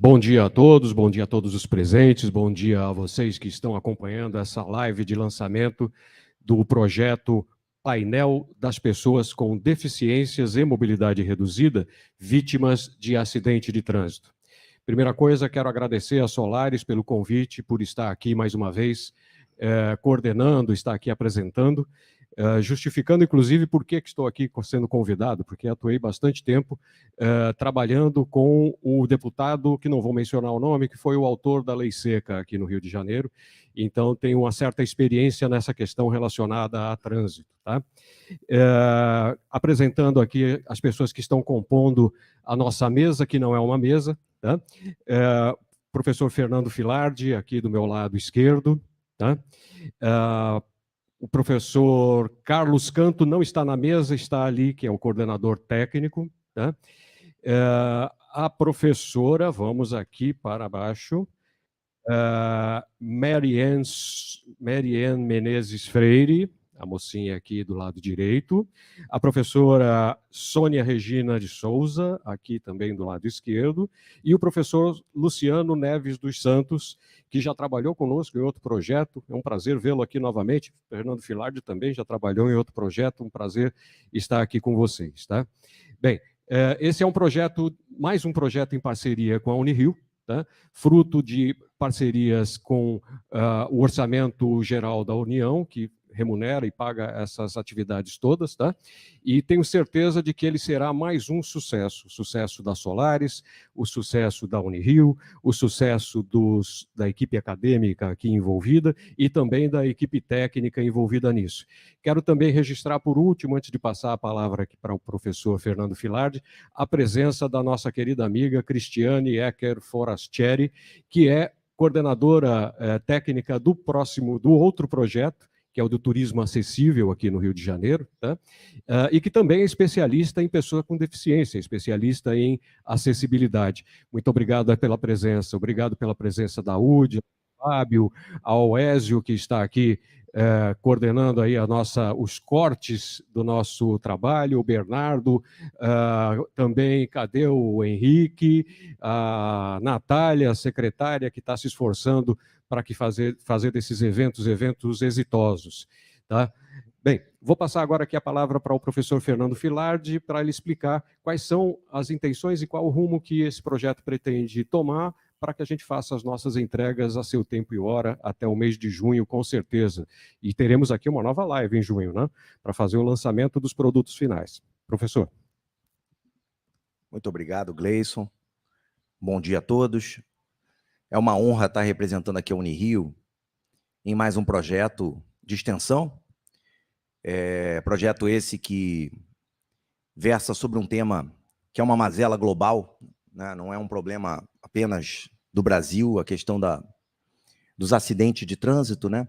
Bom dia a todos os presentes, bom dia a vocês que estão acompanhando essa live de lançamento do projeto Painel das Pessoas com Deficiências e Mobilidade Reduzida, vítimas de acidente de trânsito. Primeira coisa, quero agradecer a Solaris pelo convite, por estar aqui mais uma vez, coordenando, estar aqui apresentando, justificando, inclusive, por que estou aqui sendo convidado, porque atuei bastante tempo trabalhando com o deputado, que não vou mencionar o nome, que foi o autor da Lei Seca aqui no Rio de Janeiro, então tenho uma certa experiência nessa questão relacionada a trânsito. Tá? Apresentando aqui as pessoas que estão compondo a nossa mesa, que não é uma mesa, tá? Professor Fernando Filardi, aqui do meu lado esquerdo, tá? O professor Carlos Canto não está na mesa, está ali, que é o coordenador técnico. Tá? A professora, vamos aqui para baixo, Marianne Menezes Freire, a mocinha aqui do lado direito, a professora Sônia Regina de Souza, aqui também do lado esquerdo, e o professor Luciano Neves dos Santos, que já trabalhou conosco em outro projeto, é um prazer vê-lo aqui novamente, Fernando Filardi também já trabalhou em outro projeto, um prazer estar aqui com vocês. Tá? Bem, esse é um projeto, mais um projeto em parceria com a Unirio, tá? Fruto de parcerias com o Orçamento Geral da União, que remunera e paga essas atividades todas, tá? E tenho certeza de que ele será mais um sucesso, o sucesso da Solaris, o sucesso da Unirio, o sucesso da equipe acadêmica aqui envolvida e também da equipe técnica envolvida nisso. Quero também registrar, por último, antes de passar a palavra aqui para o professor Fernando Filardi, a presença da nossa querida amiga Cristiane Ecker Forastieri, que é coordenadora técnica do outro projeto, que é o do turismo acessível aqui no Rio de Janeiro, tá? E que também é especialista em pessoa com deficiência, especialista em acessibilidade. Muito obrigado pela presença, obrigado pela presença da UD, Fábio, ao Ézio, que está aqui coordenando aí os cortes do nosso trabalho, o Bernardo, também, cadê o Henrique, a Natália, a secretária, que está se esforçando para fazer desses eventos exitosos. Tá? Bem, vou passar agora aqui a palavra para o professor Fernando Filardi, para ele explicar quais são as intenções e qual o rumo que esse projeto pretende tomar para que a gente faça as nossas entregas a seu tempo e hora até o mês de junho, com certeza. E teremos aqui uma nova live em junho, né? Para fazer o lançamento dos produtos finais. Professor. Muito obrigado, Gleison. Bom dia a todos. É uma honra estar representando aqui a Unirio em mais um projeto de extensão. Projeto esse que versa sobre um tema que é uma mazela global, né? Não é um problema apenas do Brasil, a questão dos acidentes de trânsito, né?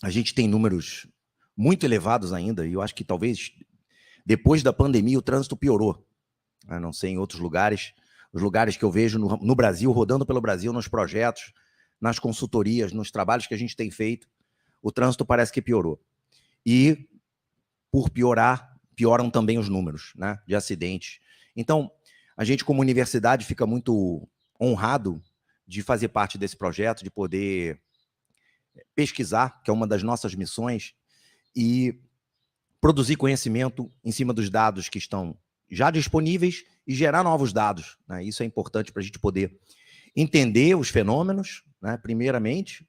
A gente tem números muito elevados ainda, e eu acho que talvez depois da pandemia o trânsito piorou. Eu não sei em outros lugares, os lugares que eu vejo no Brasil, rodando pelo Brasil, nos projetos, nas consultorias, nos trabalhos que a gente tem feito, o trânsito parece que piorou. E, por piorar, pioram também os números, né, de acidentes. Então, a gente, como universidade, fica muito honrado de fazer parte desse projeto, de poder pesquisar, que é uma das nossas missões, e produzir conhecimento em cima dos dados que estão já disponíveis e gerar novos dados, né? Isso é importante para a gente poder entender os fenômenos, né, primeiramente,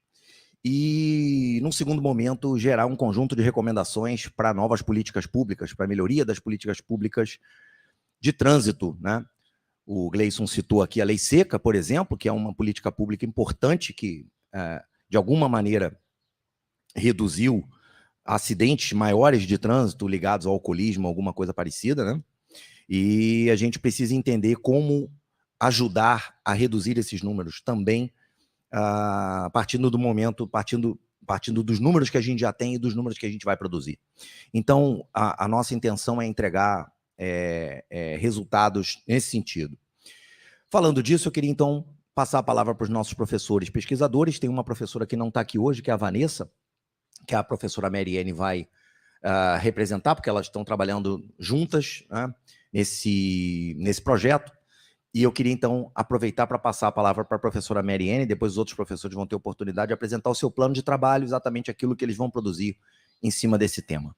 e, num segundo momento, gerar um conjunto de recomendações para novas políticas públicas, para a melhoria das políticas públicas de trânsito, né? O Gleison citou aqui a Lei Seca, por exemplo, que é uma política pública importante que, de alguma maneira, reduziu acidentes maiores de trânsito ligados ao alcoolismo, alguma coisa parecida, né? E a gente precisa entender como ajudar a reduzir esses números também, partindo dos números que a gente já tem e dos números que a gente vai produzir. Então, a nossa intenção é entregar resultados nesse sentido. Falando disso, eu queria, então, passar a palavra para os nossos professores pesquisadores. Tem uma professora que não está aqui hoje, que é a Vanessa, que a professora Marianne vai representar, porque elas estão trabalhando juntas, né, nesse projeto, E eu queria, então, aproveitar para passar a palavra para a professora Mariane, depois os outros professores vão ter oportunidade de apresentar o seu plano de trabalho, exatamente aquilo que eles vão produzir em cima desse tema.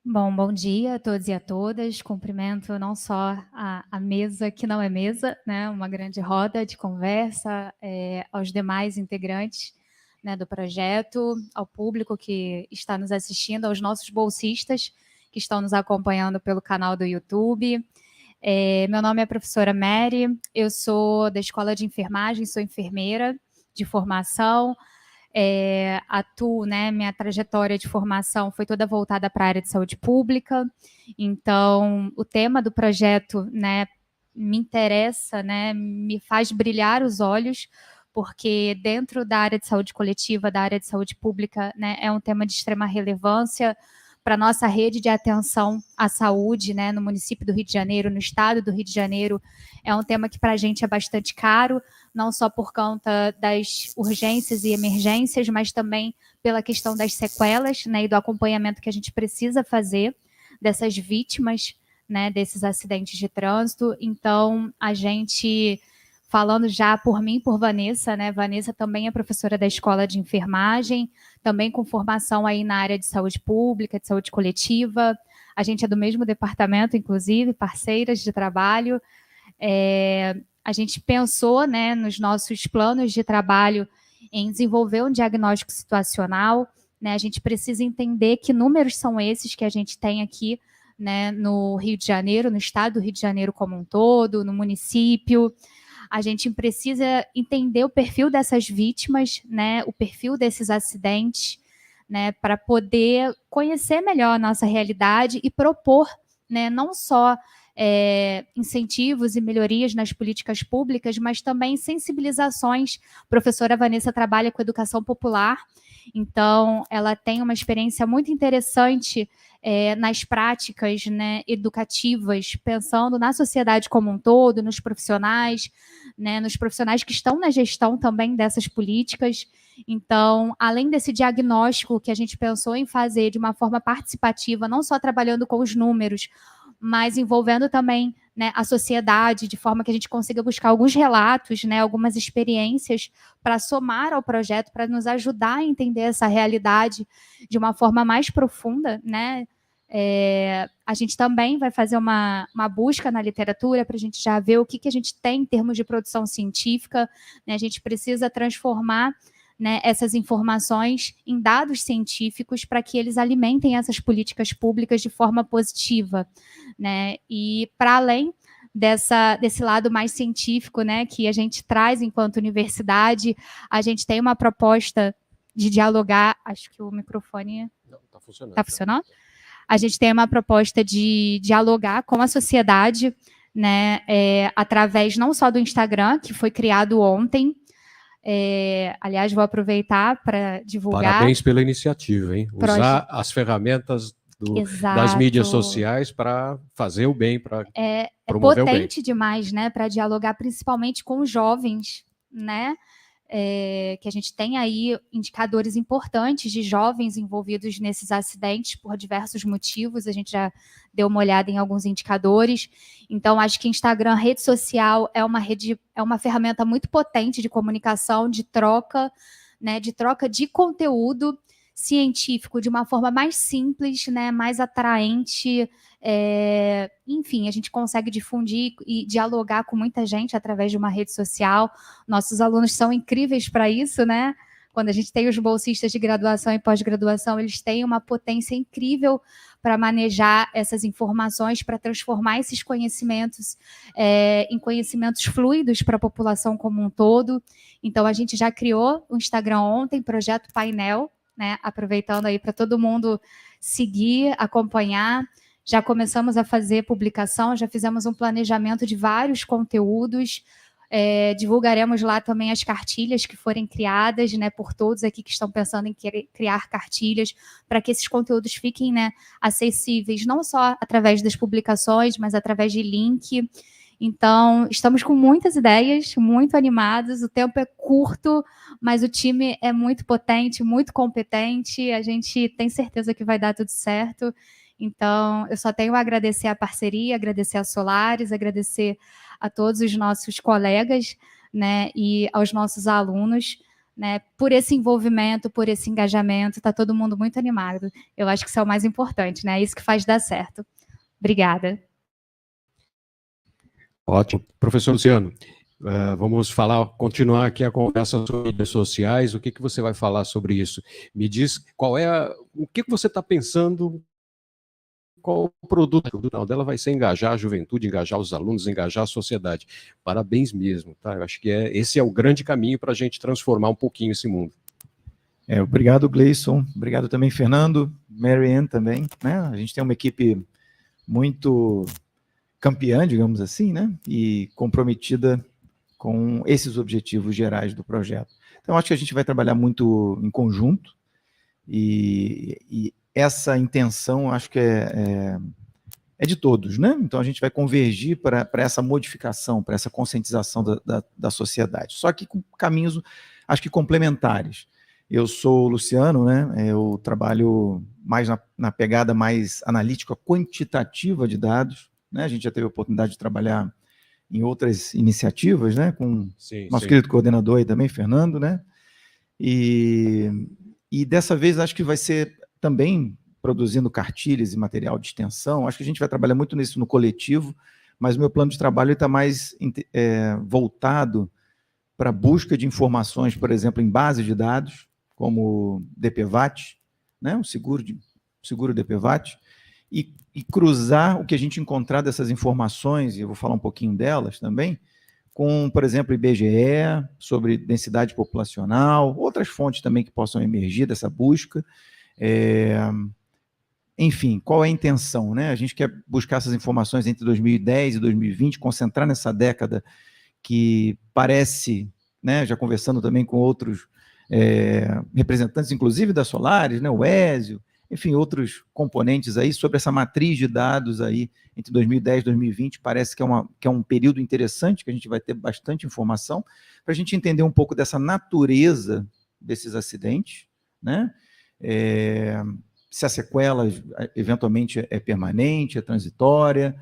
Bom dia a todos e a todas. Cumprimento não só a mesa, que não é mesa, né, uma grande roda de conversa, aos demais integrantes, né, do projeto, ao público que está nos assistindo, aos nossos bolsistas que estão nos acompanhando pelo canal do YouTube. Meu nome é a professora Mary, eu sou da Escola de Enfermagem, sou enfermeira de formação. Atuo, né, minha trajetória de formação foi toda voltada para a área de saúde pública, então o tema do projeto, né, me interessa, né, me faz brilhar os olhos, porque dentro da área de saúde coletiva, da área de saúde pública, né, é um tema de extrema relevância para a nossa rede de atenção à saúde, né, no município do Rio de Janeiro, no estado do Rio de Janeiro, é um tema que para a gente é bastante caro, não só por conta das urgências e emergências, mas também pela questão das sequelas, né, e do acompanhamento que a gente precisa fazer dessas vítimas, né, desses acidentes de trânsito. Então, a gente, falando já por mim, por Vanessa, né, Vanessa também é professora da Escola de Enfermagem, também com formação aí na área de saúde pública, de saúde coletiva. A gente é do mesmo departamento, inclusive, parceiras de trabalho. A gente pensou, né, nos nossos planos de trabalho em desenvolver um diagnóstico situacional, né, a gente precisa entender que números são esses que a gente tem aqui, né, no Rio de Janeiro, no estado do Rio de Janeiro como um todo, no município. A gente precisa entender o perfil dessas vítimas, né, o perfil desses acidentes, né, para poder conhecer melhor a nossa realidade e propor, né, não só incentivos e melhorias nas políticas públicas, mas também sensibilizações. A professora Vanessa trabalha com educação popular, então ela tem uma experiência muito interessante nas práticas, né, educativas, pensando na sociedade como um todo, nos profissionais, né, nos profissionais que estão na gestão também dessas políticas. Então, além desse diagnóstico que a gente pensou em fazer de uma forma participativa, não só trabalhando com os números, mas envolvendo também, né, a sociedade, de forma que a gente consiga buscar alguns relatos, né, algumas experiências para somar ao projeto, para nos ajudar a entender essa realidade de uma forma mais profunda, né? A gente também vai fazer uma busca na literatura para a gente já ver o que a gente tem em termos de produção científica, né? A gente precisa transformar, né, essas informações em dados científicos para que eles alimentem essas políticas públicas de forma positiva, né? E para além desse lado mais científico, né, que a gente traz enquanto universidade, a gente tem uma proposta de dialogar. Acho que o microfone está funcionando. Está funcionando? A gente tem uma proposta de dialogar com a sociedade, né, através não só do Instagram, que foi criado ontem. Aliás, vou aproveitar para divulgar. Parabéns pela iniciativa, hein? Usar as ferramentas das mídias sociais para fazer o bem, para promover o bem. É potente demais, né, para dialogar principalmente com os jovens, né? Que a gente tem aí indicadores importantes de jovens envolvidos nesses acidentes por diversos motivos, a gente já deu uma olhada em alguns indicadores. Então, acho que Instagram, rede social, é uma ferramenta muito potente de comunicação, de troca, né, de troca de conteúdo científico de uma forma mais simples, né, mais atraente. Enfim, a gente consegue difundir e dialogar com muita gente através de uma rede social. Nossos alunos são incríveis para isso, né? Quando a gente tem os bolsistas de graduação e pós-graduação, eles têm uma potência incrível para manejar essas informações, para transformar esses conhecimentos em conhecimentos fluidos para a população como um todo. Então, a gente já criou o Instagram ontem, projeto Painel, né? Aproveitando aí para todo mundo seguir, acompanhar. Já começamos a fazer publicação, já fizemos um planejamento de vários conteúdos, divulgaremos lá também as cartilhas que forem criadas, né, por todos aqui que estão pensando em criar cartilhas, para que esses conteúdos fiquem, né, acessíveis, não só através das publicações, mas através de link. Então, estamos com muitas ideias, muito animados, o tempo é curto, mas o time é muito potente, muito competente, a gente tem certeza que vai dar tudo certo. Então, eu só tenho a agradecer a parceria, agradecer a Solaris, agradecer a todos os nossos colegas, né, e aos nossos alunos, né, por esse envolvimento, por esse engajamento. Está todo mundo muito animado. Eu acho que isso é o mais importante, né? É isso que faz dar certo. Obrigada. Ótimo. Professor Luciano, vamos continuar aqui a conversa sobre redes sociais. O que você vai falar sobre isso? Me diz o que você está pensando, qual o produto final dela vai ser engajar a juventude, engajar os alunos, engajar a sociedade. Parabéns mesmo, tá? Eu acho que esse é o grande caminho para a gente transformar um pouquinho esse mundo. Obrigado, Gleison. Obrigado também, Fernando, Mary Ann também, né? A gente tem uma equipe muito campeã, digamos assim, né? E comprometida com esses objetivos gerais do projeto. Então, acho que a gente vai trabalhar muito em conjunto e essa intenção, acho que é de todos, né? Então, a gente vai convergir para essa modificação, para essa conscientização da sociedade. Só que com caminhos, acho que complementares. Eu sou o Luciano, né? Eu trabalho mais na pegada mais analítica, quantitativa de dados, né? A gente já teve a oportunidade de trabalhar em outras iniciativas, né? Com nosso querido coordenador aí também, Fernando, né? E dessa vez acho que vai ser também produzindo cartilhas e material de extensão. Acho que a gente vai trabalhar muito nisso no coletivo, mas o meu plano de trabalho está mais voltado para a busca de informações, por exemplo, em base de dados, como DPVAT, né? O seguro DPVAT, e cruzar o que a gente encontrar dessas informações, e eu vou falar um pouquinho delas também, com, por exemplo, IBGE, sobre densidade populacional, outras fontes também que possam emergir dessa busca. Enfim, qual é a intenção, né? A gente quer buscar essas informações entre 2010 e 2020, concentrar nessa década que parece, né, já conversando também com outros representantes, inclusive da Solaris, né, o Ézio, enfim, outros componentes aí, sobre essa matriz de dados aí entre 2010 e 2020, parece que é um período interessante, que a gente vai ter bastante informação, para a gente entender um pouco dessa natureza desses acidentes, né? Se a sequela eventualmente é permanente, é transitória.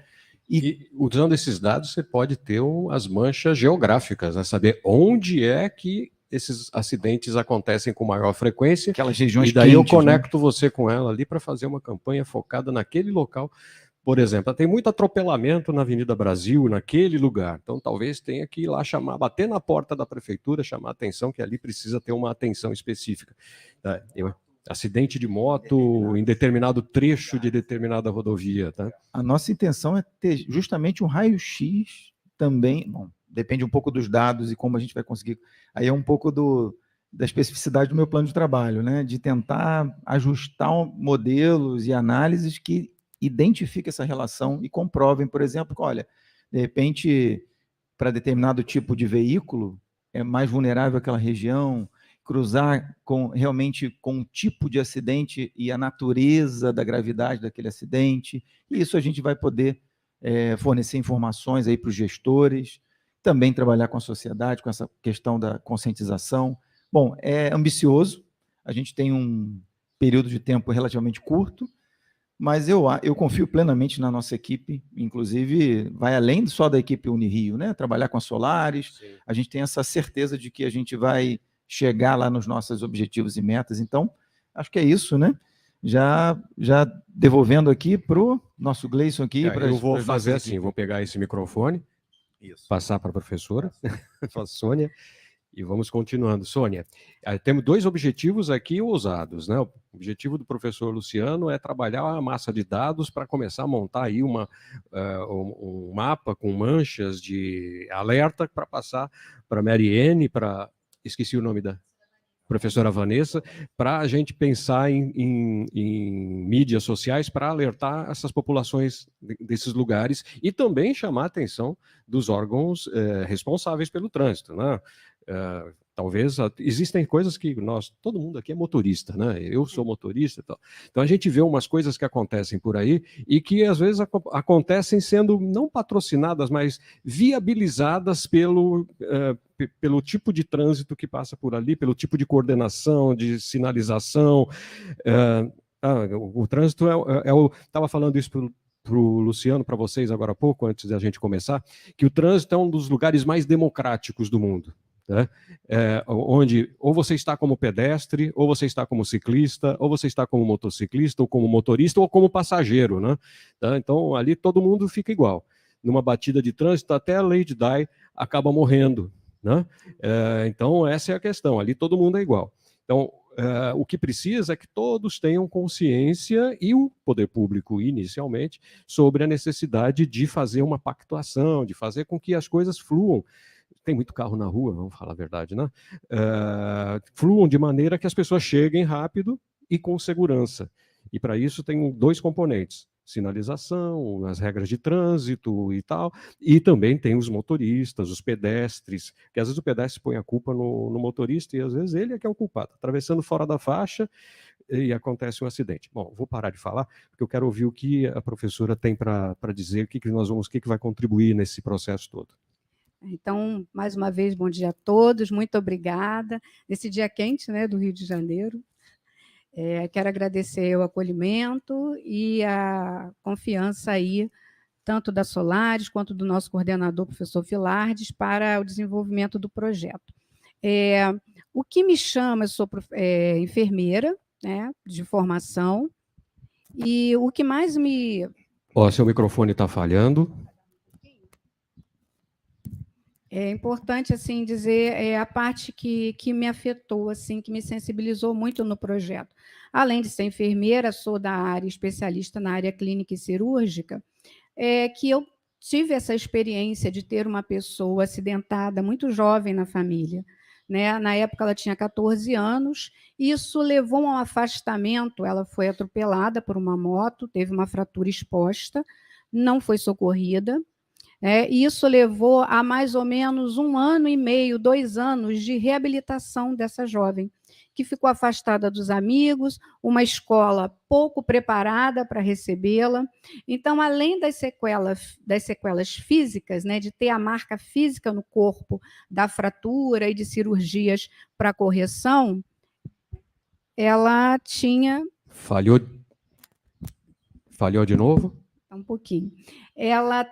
E usando esses dados, você pode ter as manchas geográficas, né? Saber onde é que esses acidentes acontecem com maior frequência. Aquelas regiões e daí quentes, eu conecto, né? você com ela ali para fazer uma campanha focada naquele local. Por exemplo, tem muito atropelamento na Avenida Brasil, naquele lugar. Então, talvez tenha que ir lá bater na porta da prefeitura, chamar a atenção, que ali precisa ter uma atenção específica. Acidente de moto em determinado trecho de determinada rodovia. Tá? A nossa intenção é ter justamente um raio-x também. Bom, depende um pouco dos dados e como a gente vai conseguir. Aí é um pouco da especificidade do meu plano de trabalho, né? De tentar ajustar modelos e análises que identifiquem essa relação e comprovem, por exemplo, que, olha, de repente, para determinado tipo de veículo, é mais vulnerável aquela região, cruzar realmente com um tipo de acidente e a natureza da gravidade daquele acidente, e isso a gente vai poder fornecer informações aí para os gestores, também trabalhar com a sociedade, com essa questão da conscientização. Bom, é ambicioso, a gente tem um período de tempo relativamente curto, mas eu confio plenamente na nossa equipe, inclusive vai além só da equipe Unirio, né? Trabalhar com a Solaris, sim. A gente tem essa certeza de que a gente vai chegar lá nos nossos objetivos e metas. Então, acho que é isso, né? Já devolvendo aqui para o nosso Gleison aqui. Eu vou fazer assim, vou pegar esse microfone, passar para a professora, para a Sônia, e vamos continuando. Sônia, temos 2 objetivos aqui ousados, né? O objetivo do professor Luciano é trabalhar a massa de dados para começar a montar aí um mapa com manchas de alerta para passar para a Mary Ann, esqueci o nome da professora Vanessa, para a gente pensar em mídias sociais para alertar essas populações desses lugares e também chamar a atenção dos órgãos responsáveis pelo trânsito, né? Talvez existem coisas que todo mundo aqui é motorista, né? Eu sou motorista e tal. Então a gente vê umas coisas que acontecem por aí e que às vezes acontecem sendo não patrocinadas, mas viabilizadas pelo tipo de trânsito que passa por ali, pelo tipo de coordenação, de sinalização. O trânsito estava falando isso para o Luciano, para vocês agora há pouco, antes da gente começar, que o trânsito é um dos lugares mais democráticos do mundo. Né? Onde ou você está como pedestre, ou você está como ciclista, ou você está como motociclista, ou como motorista, ou como passageiro. Né? Tá? Então, ali todo mundo fica igual. Numa batida de trânsito, até a Lady Di acaba morrendo. Né? Então, essa é a questão. Ali todo mundo é igual. Então, o que precisa é que todos tenham consciência, e o poder público, inicialmente, sobre a necessidade de fazer uma pactuação, de fazer com que as coisas fluam. Tem muito carro na rua, vamos falar a verdade, né? Fluam de maneira que as pessoas cheguem rápido e com segurança. E para isso tem 2 componentes: sinalização, as regras de trânsito e tal, e também tem os motoristas, os pedestres, que às vezes o pedestre põe a culpa no motorista e às vezes ele é que é o culpado, atravessando fora da faixa e acontece um acidente. Bom, vou parar de falar, porque eu quero ouvir o que a professora tem para dizer, o que vai contribuir nesse processo todo. Então, mais uma vez, bom dia a todos, muito obrigada. Nesse dia quente, né, do Rio de Janeiro, quero agradecer o acolhimento e a confiança aí, tanto da Solaris quanto do nosso coordenador, professor Filardes, para o desenvolvimento do projeto. O que me chama, eu sou enfermeira, né, de formação, e o que mais me... Seu microfone está falhando. É importante assim dizer a parte que me afetou, assim, que me sensibilizou muito no projeto. Além de ser enfermeira, sou da área especialista na área clínica e cirúrgica, que eu tive essa experiência de ter uma pessoa acidentada muito jovem na família. Né? Na época ela tinha 14 anos, e isso levou a um afastamento. Ela foi atropelada por uma moto, teve uma fratura exposta, não foi socorrida. E isso levou a mais ou menos 1 ano e meio, 2 anos de reabilitação dessa jovem, que ficou afastada dos amigos, uma escola pouco preparada para recebê-la. Então, além das sequelas físicas, né, de ter a marca física no corpo da fratura e de cirurgias para correção, ela tinha... Falhou de novo? Um pouquinho. Ela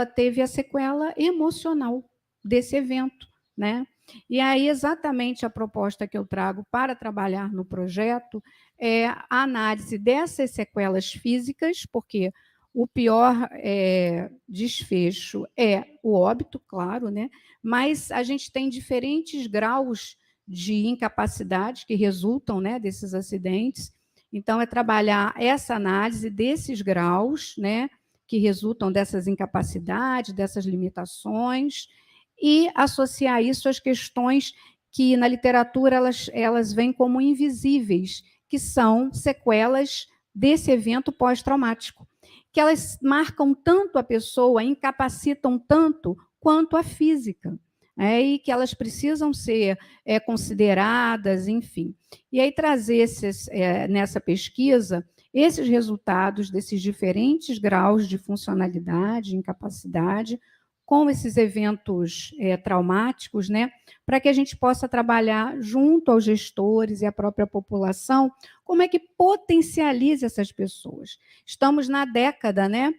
teve a sequela emocional desse evento, né? E aí, exatamente a proposta que eu trago para trabalhar no projeto é a análise dessas sequelas físicas, porque o pior desfecho é o óbito, claro, né? Mas a gente tem diferentes graus de incapacidade que resultam, né, desses acidentes. Então, é trabalhar essa análise desses graus, né, que resultam dessas incapacidades, dessas limitações, e associar isso às questões que, na literatura, elas vêm como invisíveis, que são sequelas desse evento pós-traumático, que elas marcam tanto a pessoa, incapacitam tanto quanto a física. E que elas precisam ser consideradas, enfim. E aí trazer nessa pesquisa esses resultados desses diferentes graus de funcionalidade, incapacidade, com esses eventos traumáticos, né, para que a gente possa trabalhar junto aos gestores e à própria população, como é que potencializa essas pessoas. Estamos na década, né,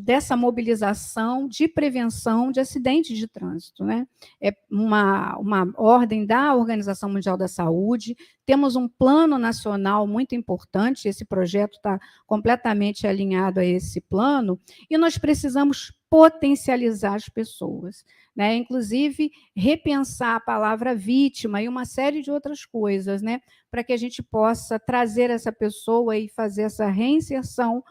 dessa mobilização de prevenção de acidentes de trânsito. Né? É uma ordem da Organização Mundial da Saúde, temos um plano nacional muito importante, esse projeto está completamente alinhado a esse plano, e nós precisamos potencializar as pessoas, né? Inclusive repensar a palavra vítima e uma série de outras coisas, né? Para que a gente possa trazer essa pessoa e fazer essa reinserção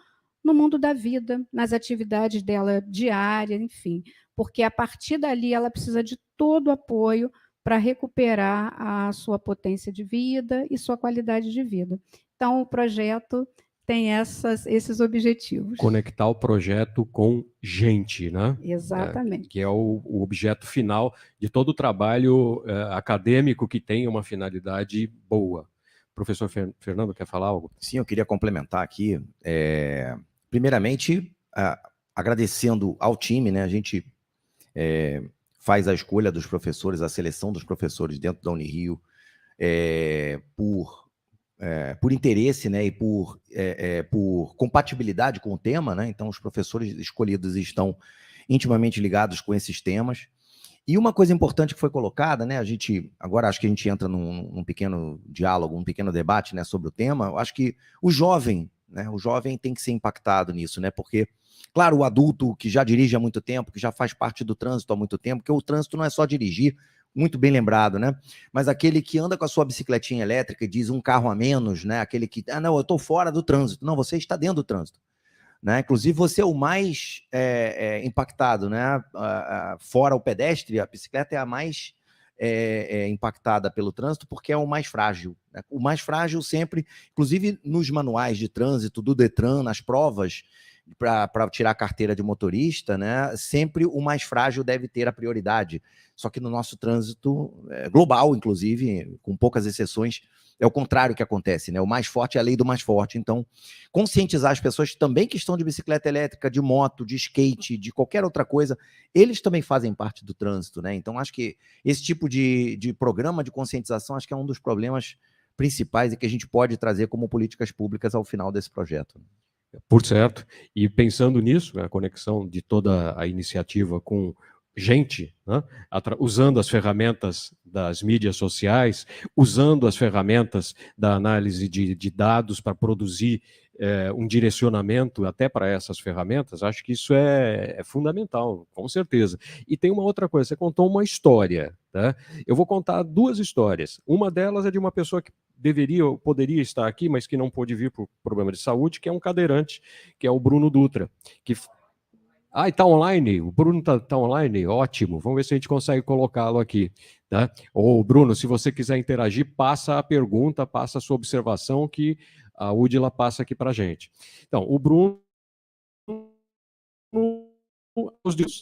no mundo da vida, nas atividades dela diária, enfim, porque a partir dali ela precisa de todo o apoio para recuperar a sua potência de vida e sua qualidade de vida. Então, o projeto tem esses objetivos. Conectar o projeto com gente, né? Exatamente. Que é o objeto final de todo o trabalho acadêmico que tem uma finalidade boa. Professor Fernando, quer falar algo? Sim, eu queria complementar aqui. Primeiramente, agradecendo ao time, né? A gente faz a escolha dos professores, a seleção dos professores dentro da Unirio, por por interesse, né, e por compatibilidade com o tema, né? Então, os professores escolhidos estão intimamente ligados com esses temas. E uma coisa importante que foi colocada, né? Agora acho que a gente entra num pequeno diálogo, um pequeno debate, né, sobre o tema. Eu acho que o jovem, né? O jovem tem que ser impactado nisso, né? Porque, claro, o adulto que já dirige há muito tempo, que já faz parte do trânsito há muito tempo, porque o trânsito não é só dirigir, muito bem lembrado, né? Mas aquele que anda com a sua bicicletinha elétrica e diz um carro a menos, né? Aquele que, não, eu estou fora do trânsito. Não, você está dentro do trânsito, né? Inclusive, você é o mais impactado, né? Fora o pedestre, a bicicleta é a mais impactada pelo trânsito porque é o mais frágil, né? O mais frágil sempre, inclusive nos manuais de trânsito do Detran, nas provas para tirar a carteira de motorista, né? Sempre o mais frágil deve ter a prioridade. Só que no nosso trânsito global, inclusive, com poucas exceções, é o contrário que acontece, né? O mais forte é a lei do mais forte. Então, conscientizar as pessoas também que estão de bicicleta elétrica, de moto, de skate, de qualquer outra coisa, eles também fazem parte do trânsito, né? Então, acho que esse tipo de programa de conscientização, acho que é um dos problemas principais e que a gente pode trazer como políticas públicas ao final desse projeto. Por certo. E pensando nisso, a conexão de toda a iniciativa com gente, né? Usando as ferramentas das mídias sociais, usando as ferramentas da análise de dados para produzir um direcionamento até para essas ferramentas, acho que isso é fundamental, com certeza. E tem uma outra coisa, você contou uma história, tá? Eu vou contar duas histórias. Uma delas é de uma pessoa que poderia estar aqui, mas que não pôde vir por problema de saúde, que é um cadeirante, que é o Bruno Dutra, que... Ah, está online? O Bruno está online? Ótimo. Vamos ver se a gente consegue colocá-lo aqui. Tá? Ou, Bruno, se você quiser interagir, passa a pergunta, passa a sua observação, que a Udila passa aqui para a gente. Então, o Bruno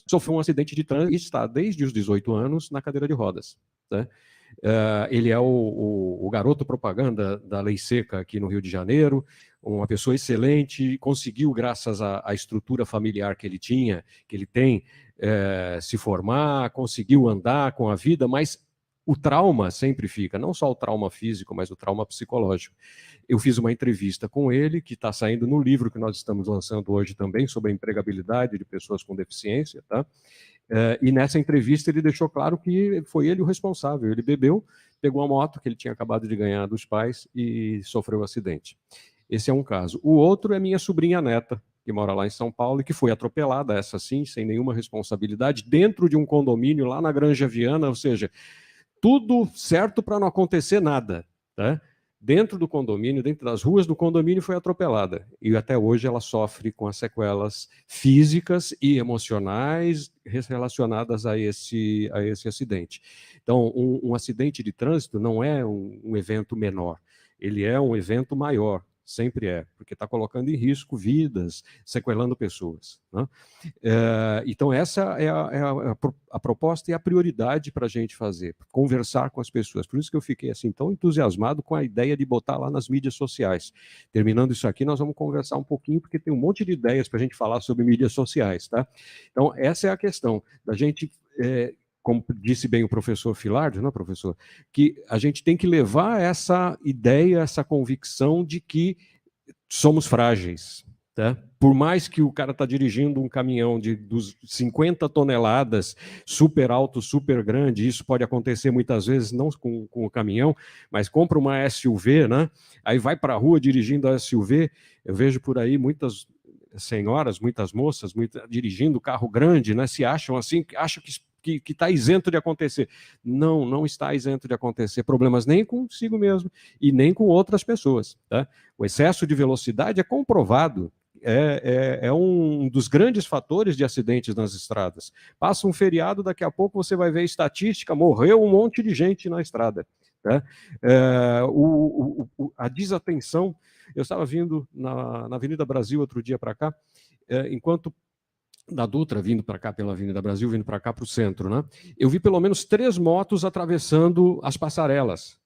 sofreu um acidente de trânsito e está, desde os 18 anos, na cadeira de rodas. Tá? Ele é o garoto propaganda da Lei Seca aqui no Rio de Janeiro, uma pessoa excelente, conseguiu, graças à estrutura familiar que ele tinha, que ele tem, se formar, conseguiu andar com a vida, mas o trauma sempre fica, não só o trauma físico, mas o trauma psicológico. Eu fiz uma entrevista com ele, que está saindo no livro que nós estamos lançando hoje também, sobre a empregabilidade de pessoas com deficiência, tá? E nessa entrevista ele deixou claro que foi ele o responsável. Ele bebeu, pegou a moto que ele tinha acabado de ganhar dos pais e sofreu um acidente. Esse é um caso. O outro é minha sobrinha neta, que mora lá em São Paulo e que foi atropelada, essa sim, sem nenhuma responsabilidade, dentro de um condomínio lá na Granja Viana, ou seja, tudo certo para não acontecer nada, tá? Dentro do condomínio, dentro das ruas do condomínio, foi atropelada. E até hoje ela sofre com as sequelas físicas e emocionais relacionadas a esse acidente. Então, um acidente de trânsito não é um evento menor, ele é um evento maior. Sempre é, porque está colocando em risco vidas, sequelando pessoas, né? Então, essa é a proposta e a prioridade para a gente fazer, conversar com as pessoas. Por isso que eu fiquei assim tão entusiasmado com a ideia de botar lá nas mídias sociais. Terminando isso aqui, nós vamos conversar um pouquinho, porque tem um monte de ideias para a gente falar sobre mídias sociais, tá? Então, essa é a questão da gente... como disse bem o professor Filardi, não, professor, que a gente tem que levar essa ideia, essa convicção de que somos frágeis. Tá? Por mais que o cara está dirigindo um caminhão de 50 toneladas, super alto, super grande, isso pode acontecer muitas vezes, não com o caminhão, mas compra uma SUV, né? Aí vai para a rua dirigindo a SUV, eu vejo por aí muitas senhoras, muitas moças dirigindo carro grande, né? Se acham assim, acham que está isento de acontecer. Não está isento de acontecer problemas nem consigo mesmo e nem com outras pessoas. Tá? O excesso de velocidade é comprovado, é um dos grandes fatores de acidentes nas estradas. Passa um feriado, daqui a pouco você vai ver estatística, morreu um monte de gente na estrada. Tá? A desatenção, eu estava vindo na Avenida Brasil outro dia para cá, enquanto da Dutra, vindo para cá pela Avenida Brasil, vindo para cá para o centro, né? Eu vi pelo menos 3 motos atravessando as passarelas.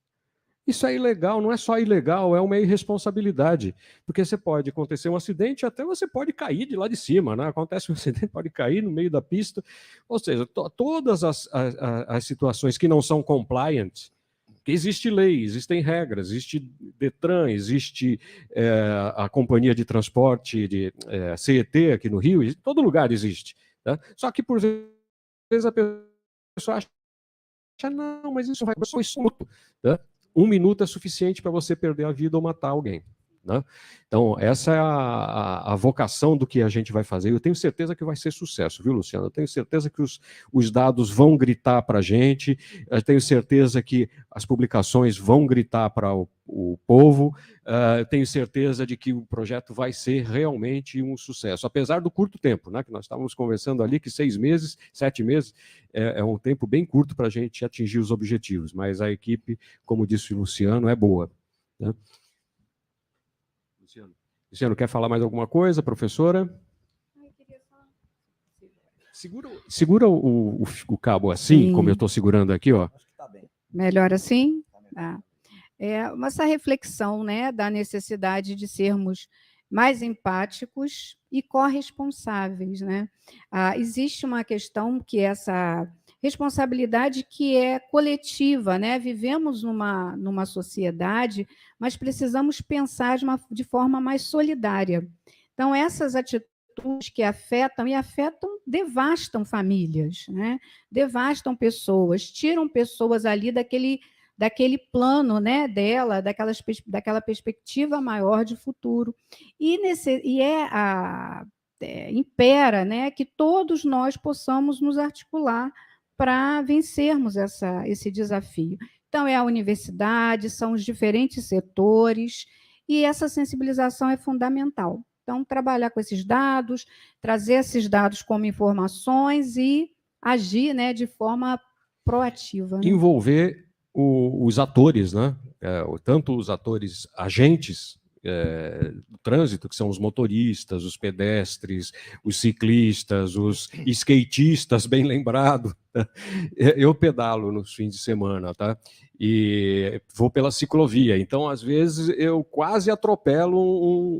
Isso é ilegal, não é só ilegal, é uma irresponsabilidade, porque você pode acontecer um acidente, até você pode cair de lá de cima, né? Acontece um acidente, pode cair no meio da pista, ou seja, todas as situações que não são compliant, Porque existe lei, existem regras, existe Detran, existe a companhia de transporte de CET aqui no Rio, em todo lugar existe. Tá? Só que, por vezes, a pessoa acha, não, mas isso vai ser um minuto. Tá? 1 minuto é suficiente para você perder a vida ou matar alguém. Né? Então, essa é a vocação do que a gente vai fazer. Eu tenho certeza que vai ser sucesso, viu, Luciano? Eu tenho certeza que os dados vão gritar para a gente, eu tenho certeza que as publicações vão gritar para o povo, eu tenho certeza de que o projeto vai ser realmente um sucesso, apesar do curto tempo, né, que nós estávamos conversando ali, que 6 meses, 7 meses, é um tempo bem curto para a gente atingir os objetivos, mas a equipe, como disse o Luciano, é boa. Né? Luciano, quer falar mais alguma coisa, professora? Segura o cabo assim, Sim. como eu estou segurando aqui, ó. Melhor assim? Tá. Essa reflexão, né, da necessidade de sermos mais empáticos e corresponsáveis, né? Existe uma questão que essa responsabilidade que é coletiva, né? Vivemos numa sociedade, mas precisamos pensar de forma mais solidária. Então, essas atitudes que afetam, devastam famílias, né? Devastam pessoas, tiram pessoas ali daquele plano, né, daquela perspectiva maior de futuro. Impera, né, que todos nós possamos nos articular para vencermos esse desafio. Então, é a universidade, são os diferentes setores, e essa sensibilização é fundamental. Então, trabalhar com esses dados, trazer esses dados como informações e agir, né, de forma proativa. Né? Envolver os atores, né? Tanto os atores agentes do trânsito, que são os motoristas, os pedestres, os ciclistas, os skatistas, bem lembrado. Eu pedalo nos fins de semana, tá? E vou pela ciclovia, então às vezes eu quase atropelo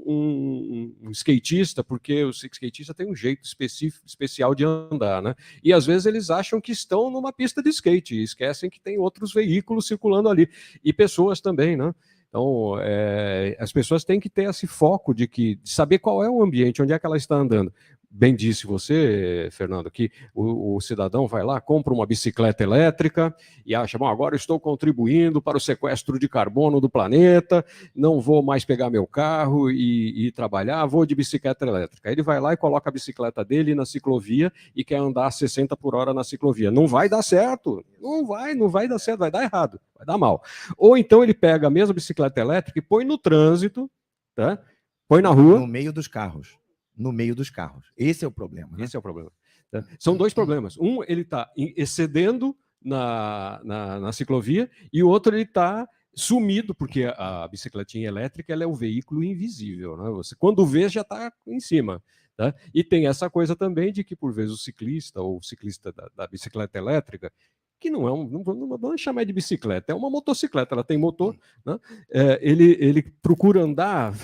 um skatista, porque o skatista tem um jeito especial de andar, né? E às vezes eles acham que estão numa pista de skate e esquecem que tem outros veículos circulando ali, e pessoas também, né? Então, as pessoas têm que ter esse foco de saber qual é o ambiente, onde é que ela está andando. Bem disse você, Fernando, que o cidadão vai lá, compra uma bicicleta elétrica e acha, bom, agora estou contribuindo para o sequestro de carbono do planeta, não vou mais pegar meu carro e trabalhar, vou de bicicleta elétrica. Aí ele vai lá e coloca a bicicleta dele na ciclovia e quer andar a 60 por hora na ciclovia. Não vai dar certo, não vai dar certo, vai dar errado, vai dar mal. Ou então ele pega a mesma bicicleta elétrica e põe no trânsito, tá? Põe na rua. No meio dos carros. No meio dos carros. Esse é o problema. Né? Esse é o problema. Tá? São 2 problemas. Um, ele está excedendo na ciclovia, e o outro, ele está sumido, porque a bicicletinha elétrica ela é um veículo invisível. Né? Você, quando vê, já está em cima. Tá? E tem essa coisa também de que, por vezes, o ciclista ou o ciclista da bicicleta elétrica, que não vamos chamar de bicicleta, é uma motocicleta, ela tem motor, né? Ele procura andar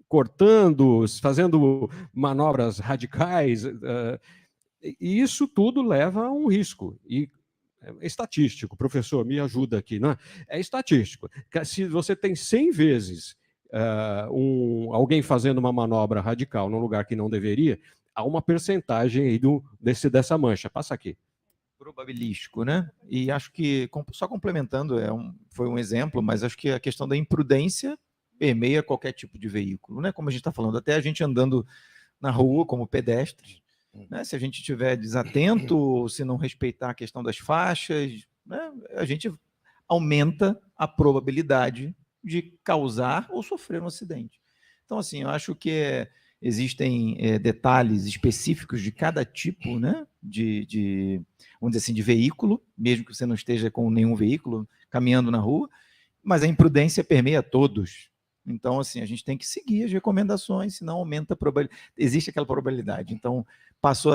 cortando, fazendo manobras radicais, e isso tudo leva a um risco. E é estatístico, professor, me ajuda aqui, né? É estatístico. Se você tem 100 vezes alguém fazendo uma manobra radical num lugar que não deveria, há uma percentagem aí dessa mancha. Passa aqui. Probabilístico, né? E acho que, só complementando, foi um exemplo, mas acho que a questão da imprudência permeia qualquer tipo de veículo, né? Como a gente está falando, até a gente andando na rua como pedestres, né? Se a gente estiver desatento, ou se não respeitar a questão das faixas, né? A gente aumenta a probabilidade de causar ou sofrer um acidente. Então, assim, eu acho que existem detalhes específicos de cada tipo, né? Vamos dizer assim, de veículo, mesmo que você não esteja com nenhum veículo caminhando na rua, mas a imprudência permeia todos. Então, assim, a gente tem que seguir as recomendações, senão aumenta a probabilidade. Existe aquela probabilidade. Então, passou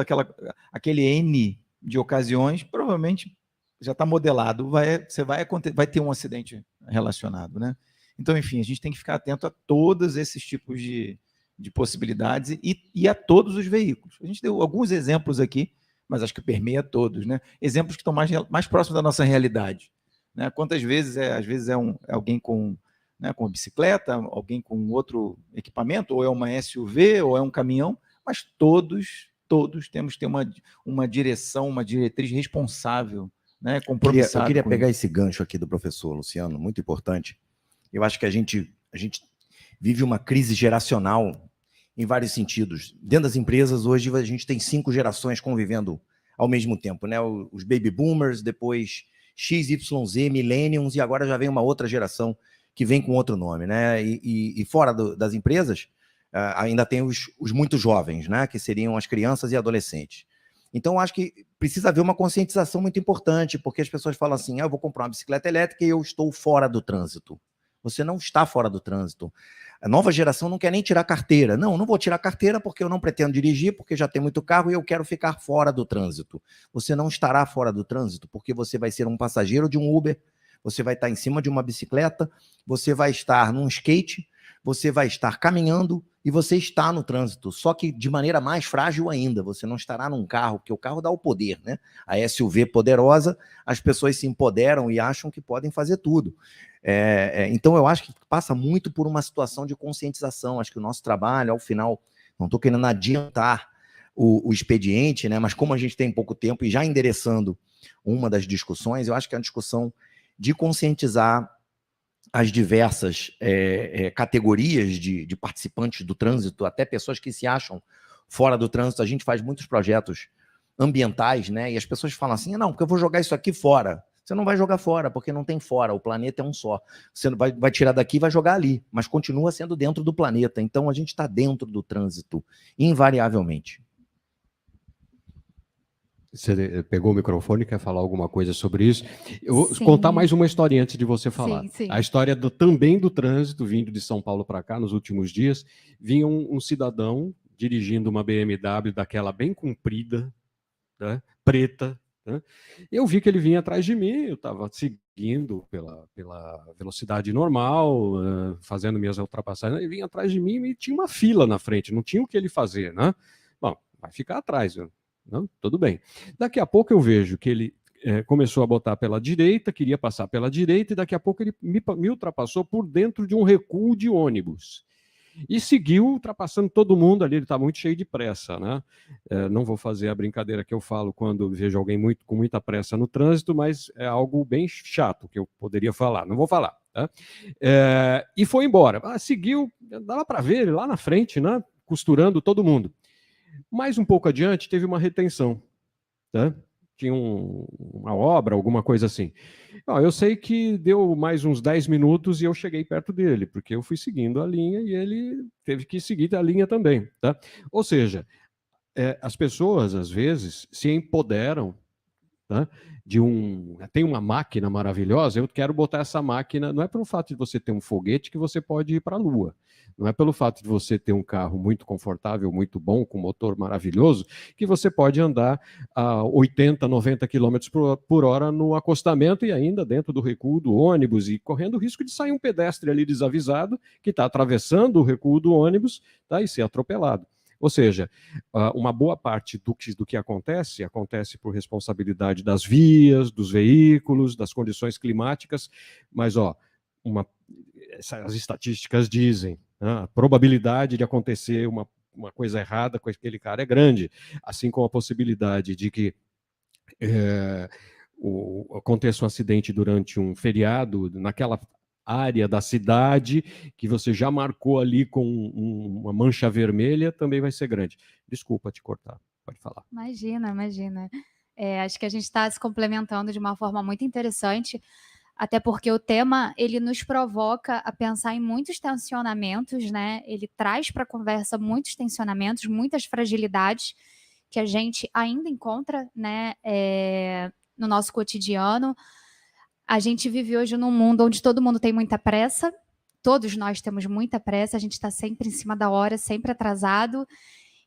aquele N de ocasiões, provavelmente já está modelado, vai ter um acidente relacionado, né? Então, enfim, a gente tem que ficar atento a todos esses tipos de possibilidades e a todos os veículos. A gente deu alguns exemplos aqui, mas acho que permeia todos, né? Exemplos que estão mais próximos da nossa realidade. né? Quantas vezes às vezes é alguém com, né, com uma bicicleta, alguém com outro equipamento, ou é uma SUV, ou é um caminhão, mas todos temos que ter uma direção, uma diretriz responsável, né, compromissado. Eu queria pegar esse gancho aqui do professor Luciano, muito importante. Eu acho que a gente vive uma crise geracional em vários sentidos. Dentro das empresas, hoje, a gente tem 5 gerações convivendo ao mesmo tempo, né? Os baby boomers, depois XYZ, millennials, e agora já vem uma outra geração que vem com outro nome, né? E fora das empresas, ainda tem os muito jovens, né? Que seriam as crianças e adolescentes. Então, acho que precisa haver uma conscientização muito importante, porque as pessoas falam assim, eu vou comprar uma bicicleta elétrica e eu estou fora do trânsito. Você não está fora do trânsito. A nova geração não quer nem tirar carteira. Não vou tirar carteira porque eu não pretendo dirigir, porque já tem muito carro e eu quero ficar fora do trânsito. Você não estará fora do trânsito, porque você vai ser um passageiro de um Uber, você vai estar em cima de uma bicicleta, você vai estar num skate, você vai estar caminhando e você está no trânsito, só que de maneira mais frágil ainda. Você não estará num carro, porque o carro dá o poder, né? A SUV poderosa, as pessoas se empoderam e acham que podem fazer tudo. Então, eu acho que passa muito por uma situação de conscientização. Acho que o nosso trabalho, ao final, não estou querendo adiantar o expediente, né? Mas como a gente tem pouco tempo e já endereçando uma das discussões, eu acho que é uma discussão de conscientizar as diversas categorias de participantes do trânsito, até pessoas que se acham fora do trânsito. A gente faz muitos projetos ambientais, né? E as pessoas falam assim, não, porque eu vou jogar isso aqui fora. Você não vai jogar fora, porque não tem fora, o planeta é um só. Você vai tirar daqui e vai jogar ali, mas continua sendo dentro do planeta. Então, a gente está dentro do trânsito, invariavelmente. Você pegou o microfone e quer falar alguma coisa sobre isso? Eu vou Sim. contar mais uma história antes de você falar. Sim. A história também do trânsito, vindo de São Paulo para cá, nos últimos dias, vinha um cidadão dirigindo uma BMW daquela bem comprida, né, preta. Né? Eu vi que ele vinha atrás de mim, eu estava seguindo pela velocidade normal, fazendo minhas ultrapassagens, ele vinha atrás de mim e tinha uma fila na frente, não tinha o que ele fazer, né? Bom, vai ficar atrás, não? Tudo bem. Daqui a pouco eu vejo que ele começou a botar pela direita, queria passar pela direita, e daqui a pouco ele me ultrapassou por dentro de um recuo de ônibus. E seguiu ultrapassando todo mundo ali, ele está muito cheio de pressa, né? Não vou fazer a brincadeira que eu falo quando vejo alguém com muita pressa no trânsito, mas é algo bem chato que eu poderia falar, não vou falar. Tá? E foi embora. Seguiu, dava para ver ele lá na frente, né? Costurando todo mundo. Mais um pouco adiante, teve uma retenção. Tá? Tinha uma obra, alguma coisa assim. Eu sei que deu mais uns 10 minutos e eu cheguei perto dele, porque eu fui seguindo a linha e ele teve que seguir a linha também. Tá? Ou seja, as pessoas, às vezes, se empoderam, tá? Tem uma máquina maravilhosa, eu quero botar essa máquina, não é pelo fato de você ter um foguete que você pode ir para a Lua, não é pelo fato de você ter um carro muito confortável, muito bom, com motor maravilhoso, que você pode andar a 80, 90 km por hora no acostamento e ainda dentro do recuo do ônibus e correndo o risco de sair um pedestre ali desavisado que está atravessando o recuo do ônibus, tá? E ser atropelado. Ou seja, uma boa parte do que acontece por responsabilidade das vias, dos veículos, das condições climáticas, mas as estatísticas dizem, né, a probabilidade de acontecer uma coisa errada com aquele cara é grande, assim como a possibilidade de que aconteça um acidente durante um feriado naquela área da cidade que você já marcou ali com uma mancha vermelha, também vai ser grande. Desculpa te cortar, pode falar. Imagina. Acho que a gente está se complementando de uma forma muito interessante, até porque o tema ele nos provoca a pensar em muitos tensionamentos, né? Ele traz para a conversa muitos tensionamentos, muitas fragilidades que a gente ainda encontra, né, no nosso cotidiano. A gente vive hoje num mundo onde todo mundo tem muita pressa, todos nós temos muita pressa, a gente está sempre em cima da hora, sempre atrasado.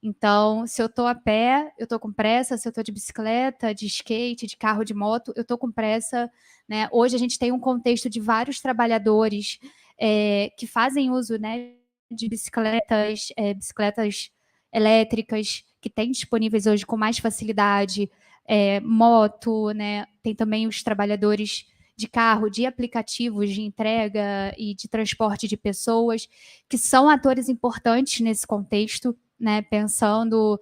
Então, se eu estou a pé, eu estou com pressa, se eu estou de bicicleta, de skate, de carro, de moto, eu estou com pressa. Né? Hoje a gente tem um contexto de vários trabalhadores que fazem uso, né, de bicicletas elétricas, que têm disponíveis hoje com mais facilidade, moto, né? Tem também os trabalhadores de carro, de aplicativos de entrega e de transporte de pessoas, que são atores importantes nesse contexto, né, pensando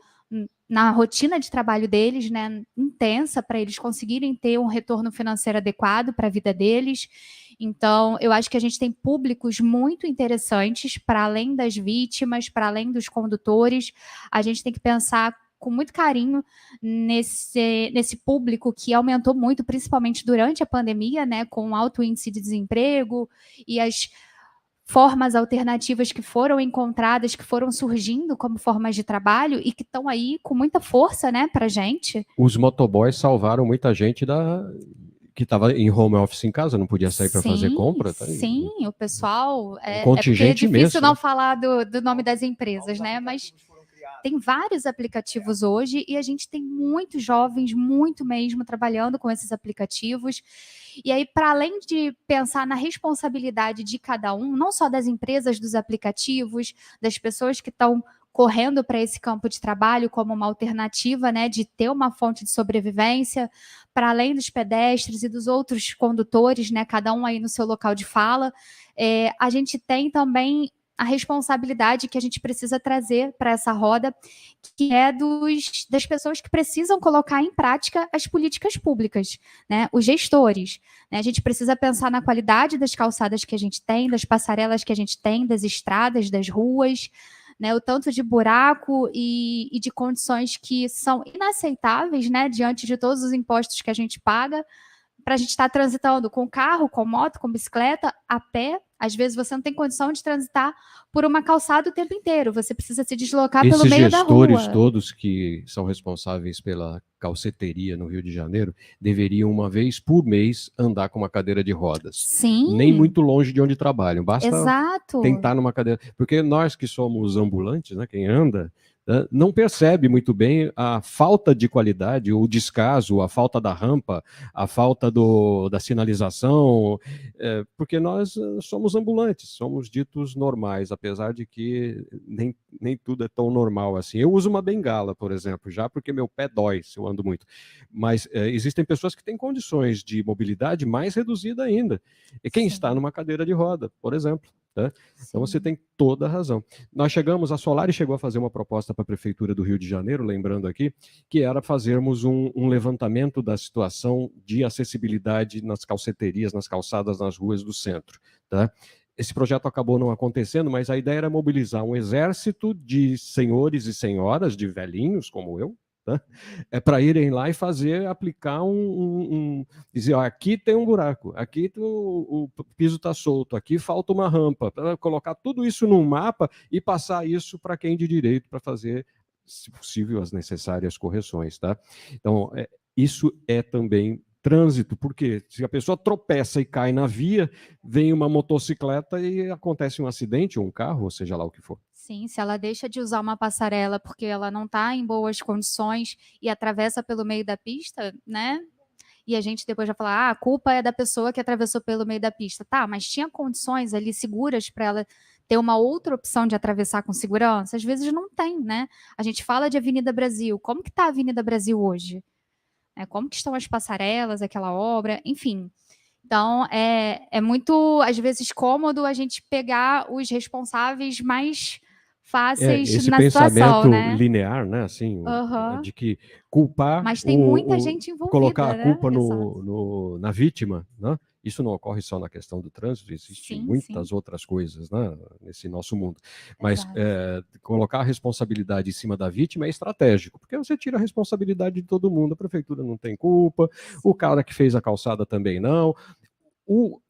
na rotina de trabalho deles, né, intensa, para eles conseguirem ter um retorno financeiro adequado para a vida deles. Então, eu acho que a gente tem públicos muito interessantes, para além das vítimas, para além dos condutores. A gente tem que pensar com muito carinho nesse público que aumentou muito, principalmente durante a pandemia, né, com o alto índice de desemprego e as formas alternativas que foram encontradas, que foram surgindo como formas de trabalho e que estão aí com muita força, né, para a gente. Os motoboys salvaram muita gente que estava em home office em casa, não podia sair para fazer compra. Tá? Sim, o pessoal... É contingente porque é difícil imenso, não né? falar do nome das empresas, né, mas... Tem vários aplicativos hoje e a gente tem muitos jovens, muito mesmo, trabalhando com esses aplicativos. E aí, para além de pensar na responsabilidade de cada um, não só das empresas dos aplicativos, das pessoas que estão correndo para esse campo de trabalho como uma alternativa, né, de ter uma fonte de sobrevivência, para além dos pedestres e dos outros condutores, né, cada um aí no seu local de fala, a gente tem também a responsabilidade que a gente precisa trazer para essa roda, que é das pessoas que precisam colocar em prática as políticas públicas, né? Os gestores. Né? A gente precisa pensar na qualidade das calçadas que a gente tem, das passarelas que a gente tem, das estradas, das ruas, né? O tanto de buraco e de condições que são inaceitáveis, né? Diante de todos os impostos que a gente paga, para a gente estar transitando com carro, com moto, com bicicleta, a pé. Às vezes você não tem condição de transitar por uma calçada o tempo inteiro, você precisa se deslocar pelo meio da rua. Esses gestores todos que são responsáveis pela calceteria no Rio de Janeiro deveriam, uma vez por mês, andar com uma cadeira de rodas. Sim. Nem muito longe de onde trabalham, basta Exato. tentar numa cadeira. Porque nós que somos ambulantes, né, quem anda, não percebe muito bem a falta de qualidade, o descaso, a falta da rampa, a falta da sinalização, porque nós somos ambulantes, somos ditos normais, apesar de que nem tudo é tão normal assim. Eu uso uma bengala, por exemplo, já porque meu pé dói se eu ando muito. Mas existem pessoas que têm condições de mobilidade mais reduzida ainda. E quem está numa cadeira de roda, por exemplo. Tá? Então você tem toda a razão. A Solari chegou a fazer uma proposta para a Prefeitura do Rio de Janeiro, lembrando aqui, que era fazermos um levantamento da situação de acessibilidade nas calceterias, nas calçadas, nas ruas do centro. Tá? Esse projeto acabou não acontecendo, mas a ideia era mobilizar um exército de senhores e senhoras, de velhinhos como eu, tá? Para irem lá e aplicar dizer, ó, aqui tem um buraco, aqui o piso está solto, aqui falta uma rampa, para colocar tudo isso num mapa e passar isso para quem de direito para fazer, se possível, as necessárias correções, tá? Então, isso é também trânsito, porque se a pessoa tropeça e cai na via, vem uma motocicleta e acontece um acidente, ou um carro, ou seja lá o que for. Sim, se ela deixa de usar uma passarela porque ela não está em boas condições e atravessa pelo meio da pista, né? E a gente depois vai falar, a culpa é da pessoa que atravessou pelo meio da pista. Tá, mas tinha condições ali seguras para ela ter uma outra opção de atravessar com segurança? Às vezes não tem, né? A gente fala de Avenida Brasil. Como que está a Avenida Brasil hoje? Como que estão as passarelas, aquela obra? Enfim... Então, é muito, às vezes, cômodo a gente pegar os responsáveis mais fáceis esse na situação, pensamento né? linear, né, assim, de que culpar... Mas tem muita gente envolvida, colocar a né? culpa na vítima, né? Isso não ocorre só na questão do trânsito, existem muitas outras coisas, né, nesse nosso mundo. Mas colocar a responsabilidade em cima da vítima é estratégico, porque você tira a responsabilidade de todo mundo, a prefeitura não tem culpa, o cara que fez a calçada também não, o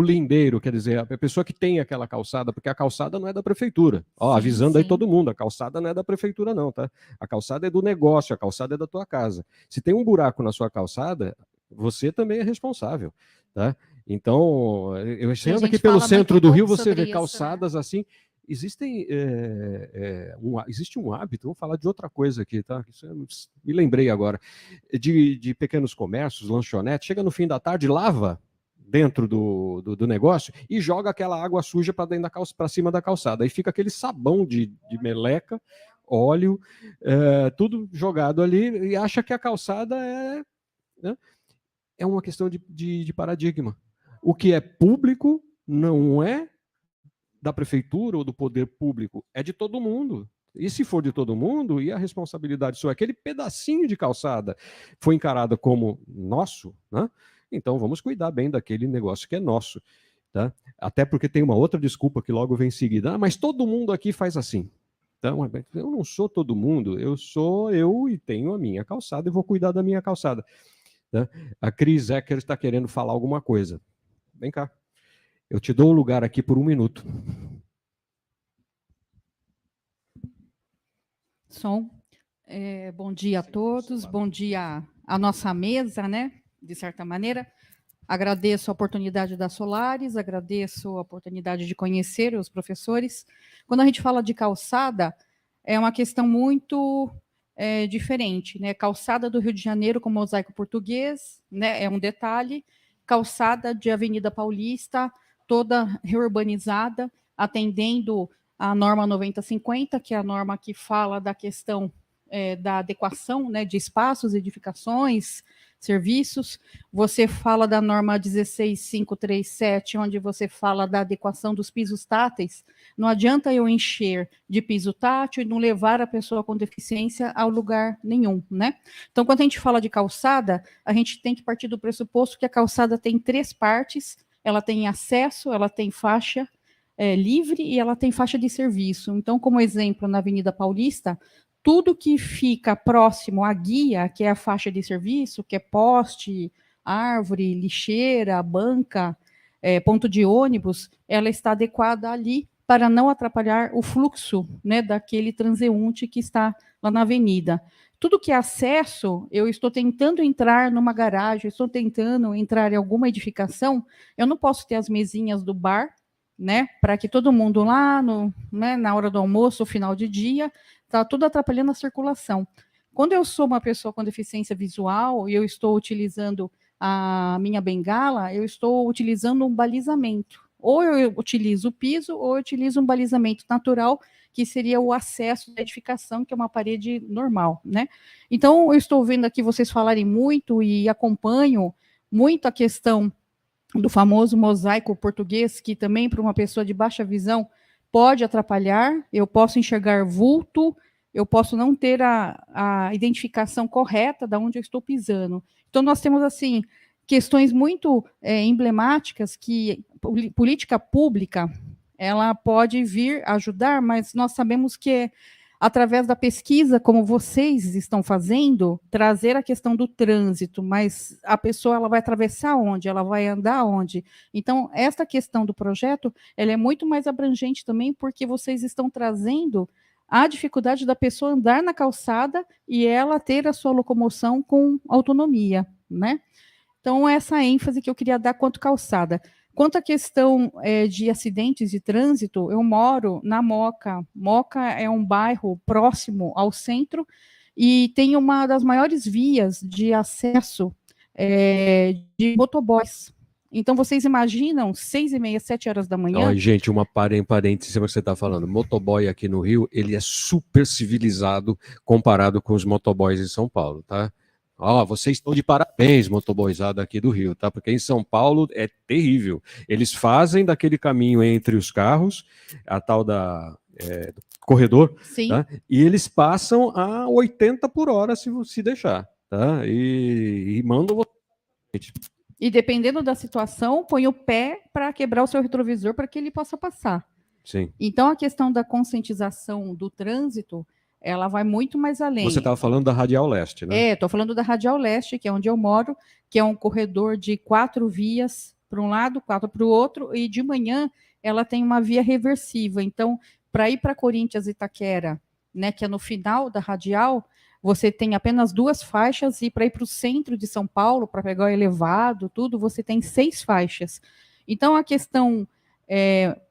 lindeiro, quer dizer, a pessoa que tem aquela calçada, porque a calçada não é da prefeitura. Avisando aí todo mundo, a calçada não é da prefeitura não, tá? A calçada é do negócio, a calçada é da tua casa. Se tem um buraco na sua calçada, você também é responsável, tá? Então, eu sendo aqui pelo centro do Rio, você vê calçadas assim. Existe um hábito, vou falar de outra coisa aqui, tá? Me lembrei agora, de pequenos comércios, lanchonetes, chega no fim da tarde, lava dentro do negócio e joga aquela água suja para cima da calçada. Aí fica aquele sabão de meleca, óleo, tudo jogado ali, e acha que a calçada é... Né? é uma questão de paradigma. O que é público não é da prefeitura ou do poder público, é de todo mundo. E se for de todo mundo, e a responsabilidade sua, aquele pedacinho de calçada foi encarada como nosso, né? Então vamos cuidar bem daquele negócio que é nosso. Tá? Até porque tem uma outra desculpa que logo vem em seguida. Mas todo mundo aqui faz assim. Então, eu não sou todo mundo, eu sou eu e tenho a minha calçada e vou cuidar da minha calçada. Tá? A Cris Ecker está querendo falar alguma coisa. Vem cá. Eu te dou o lugar aqui por 1 minuto. Som. Bom dia a todos, bom dia à nossa mesa, né? De certa maneira. Agradeço a oportunidade da Solaris, agradeço a oportunidade de conhecer os professores. Quando a gente fala de calçada, é uma questão muito diferente, né? Calçada do Rio de Janeiro com mosaico português, né? É um detalhe. Calçada de Avenida Paulista, toda reurbanizada, atendendo a norma 9050, que é a norma que fala da questão da adequação, né, de espaços, edificações, serviços. Você fala da norma 16537, onde você fala da adequação dos pisos táteis. Não adianta eu encher de piso tátil e não levar a pessoa com deficiência ao lugar nenhum, né? Então, quando a gente fala de calçada, a gente tem que partir do pressuposto que a calçada tem 3 partes. Ela tem acesso, ela tem faixa livre e ela tem faixa de serviço. Então, como exemplo, na Avenida Paulista, tudo que fica próximo à guia, que é a faixa de serviço, que é poste, árvore, lixeira, banca, ponto de ônibus, ela está adequada ali para não atrapalhar o fluxo, né, daquele transeunte que está lá na avenida. Tudo que é acesso, eu estou tentando entrar numa garagem, estou tentando entrar em alguma edificação, eu não posso ter as mesinhas do bar, né, para que todo mundo lá, né, na hora do almoço, final de dia, está tudo atrapalhando a circulação. Quando eu sou uma pessoa com deficiência visual e eu estou utilizando a minha bengala, eu estou utilizando um balizamento. Ou eu utilizo o piso, ou eu utilizo um balizamento natural, que seria o acesso da edificação, que é uma parede normal, né? Então, eu estou vendo aqui vocês falarem muito e acompanho muito a questão do famoso mosaico português, que também para uma pessoa de baixa visão pode atrapalhar. Eu posso enxergar vulto, eu posso não ter a identificação correta de onde eu estou pisando. Então, nós temos, assim, questões muito emblemáticas que política pública ela pode vir ajudar, mas nós sabemos que através da pesquisa, como vocês estão fazendo, trazer a questão do trânsito, mas a pessoa ela vai atravessar onde? Ela vai andar onde? Então, essa questão do projeto, ela é muito mais abrangente também, porque vocês estão trazendo a dificuldade da pessoa andar na calçada e ela ter a sua locomoção com autonomia, né? Então, essa ênfase que eu queria dar quanto calçada. Quanto à questão de acidentes de trânsito, eu moro na Moca. Moca é um bairro próximo ao centro e tem uma das maiores vias de acesso de motoboys. Então, vocês imaginam, 6h30, 7 horas da manhã... Ó, gente, uma parêntese que você está falando. Motoboy aqui no Rio, ele é super civilizado comparado com os motoboys em São Paulo, tá? Ó, vocês estão de parabéns, motoboyzada aqui do Rio, tá? Porque em São Paulo é terrível. Eles fazem daquele caminho entre os carros, a tal do corredor, Sim. Tá? E eles passam a 80 por hora se deixar, tá? E mandam... E dependendo da situação, põe o pé para quebrar o seu retrovisor para que ele possa passar. Sim. Então, a questão da conscientização do trânsito, ela vai muito mais além. Você estava falando da Radial Leste, né? Estou falando da Radial Leste, que é onde eu moro, que é um corredor de 4 vias para um lado, 4 para o outro, e de manhã ela tem uma via reversível. Então, para ir para Corinthians e Itaquera, né, que é no final da Radial, você tem apenas 2 faixas, e para ir para o centro de São Paulo, para pegar o elevado, tudo, você tem 6 faixas. Então, a questão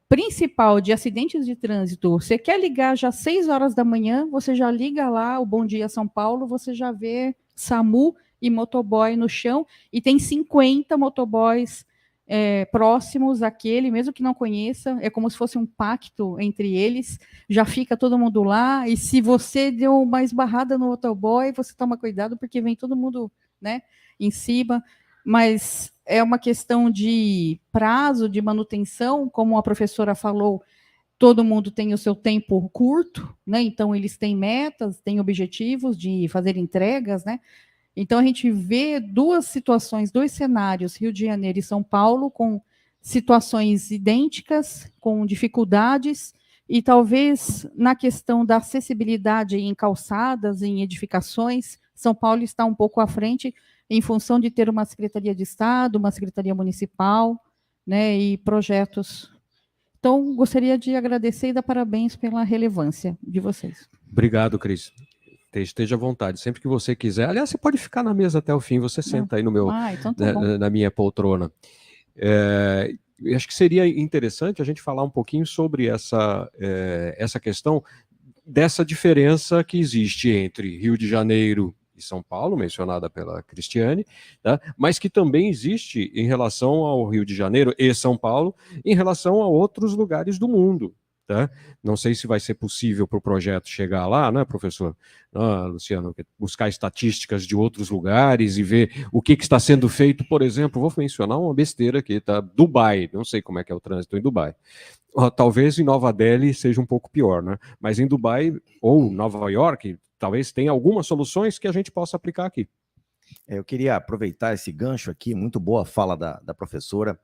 principal de acidentes de trânsito, você quer ligar já às 6 horas da manhã, você já liga lá, o Bom Dia São Paulo, você já vê SAMU e motoboy no chão, e tem 50 motoboys próximos àquele, mesmo que não conheça, é como se fosse um pacto entre eles, já fica todo mundo lá, e se você deu uma esbarrada no motoboy, você toma cuidado, porque vem todo mundo, né, em cima. mas é uma questão de prazo, de manutenção, como a professora falou, todo mundo tem o seu tempo curto, né? Então eles têm metas, têm objetivos de fazer entregas, né? Então a gente vê duas situações, dois cenários, Rio de Janeiro e São Paulo, com situações idênticas, com dificuldades, e talvez na questão da acessibilidade em calçadas, em edificações, São Paulo está um pouco à frente, em função de ter uma Secretaria de Estado, uma Secretaria Municipal, né, e projetos. Então, gostaria de agradecer e dar parabéns pela relevância de vocês. Obrigado, Cris. Esteja à vontade, sempre que você quiser. Aliás, você pode ficar na mesa até o fim, você senta aí no meu, Então tá bom. na minha poltrona. Eu acho que seria interessante a gente falar um pouquinho sobre essa questão dessa diferença que existe entre Rio de Janeiro e São Paulo, mencionada pela Cristiane, tá? Mas que também existe em relação ao Rio de Janeiro e São Paulo, em relação a outros lugares do mundo. Tá? Não sei se vai ser possível para o projeto chegar lá, né, professor? Luciano, buscar estatísticas de outros lugares e ver o que está sendo feito, por exemplo, vou mencionar uma besteira aqui, tá? Dubai, não sei como é que é o trânsito em Dubai. Talvez em Nova Delhi seja um pouco pior, né? Mas em Dubai ou Nova York, talvez tenha algumas soluções que a gente possa aplicar aqui. Eu queria aproveitar esse gancho aqui, muito boa a fala da professora.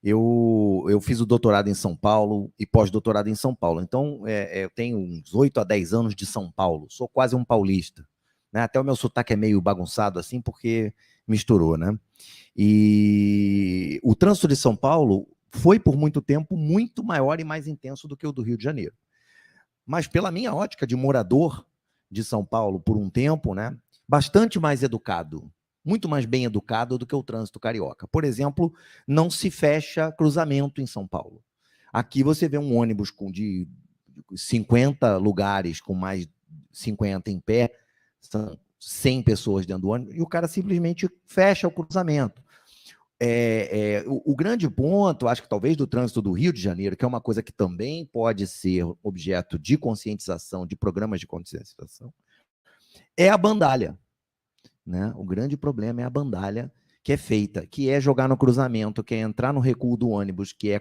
Eu fiz o doutorado em São Paulo e pós-doutorado em São Paulo. Então, eu tenho uns 8 a 10 anos de São Paulo. Sou quase um paulista. Né? Até o meu sotaque é meio bagunçado assim, porque misturou, né? E o trânsito de São Paulo foi, por muito tempo, muito maior e mais intenso do que o do Rio de Janeiro. Mas, pela minha ótica de morador de São Paulo por um tempo, né? Bastante mais educado, muito mais bem educado do que o trânsito carioca. Por exemplo, não se fecha cruzamento em São Paulo. Aqui você vê um ônibus de 50 lugares com mais 50 em pé, são 100 pessoas dentro do ônibus, e o cara simplesmente fecha o cruzamento. O grande ponto, acho que talvez do trânsito do Rio de Janeiro, que é uma coisa que também pode ser objeto de conscientização, de programas de conscientização, é a bandalha. Né? O grande problema é a bandalha que é feita, que é jogar no cruzamento, que é entrar no recuo do ônibus, que é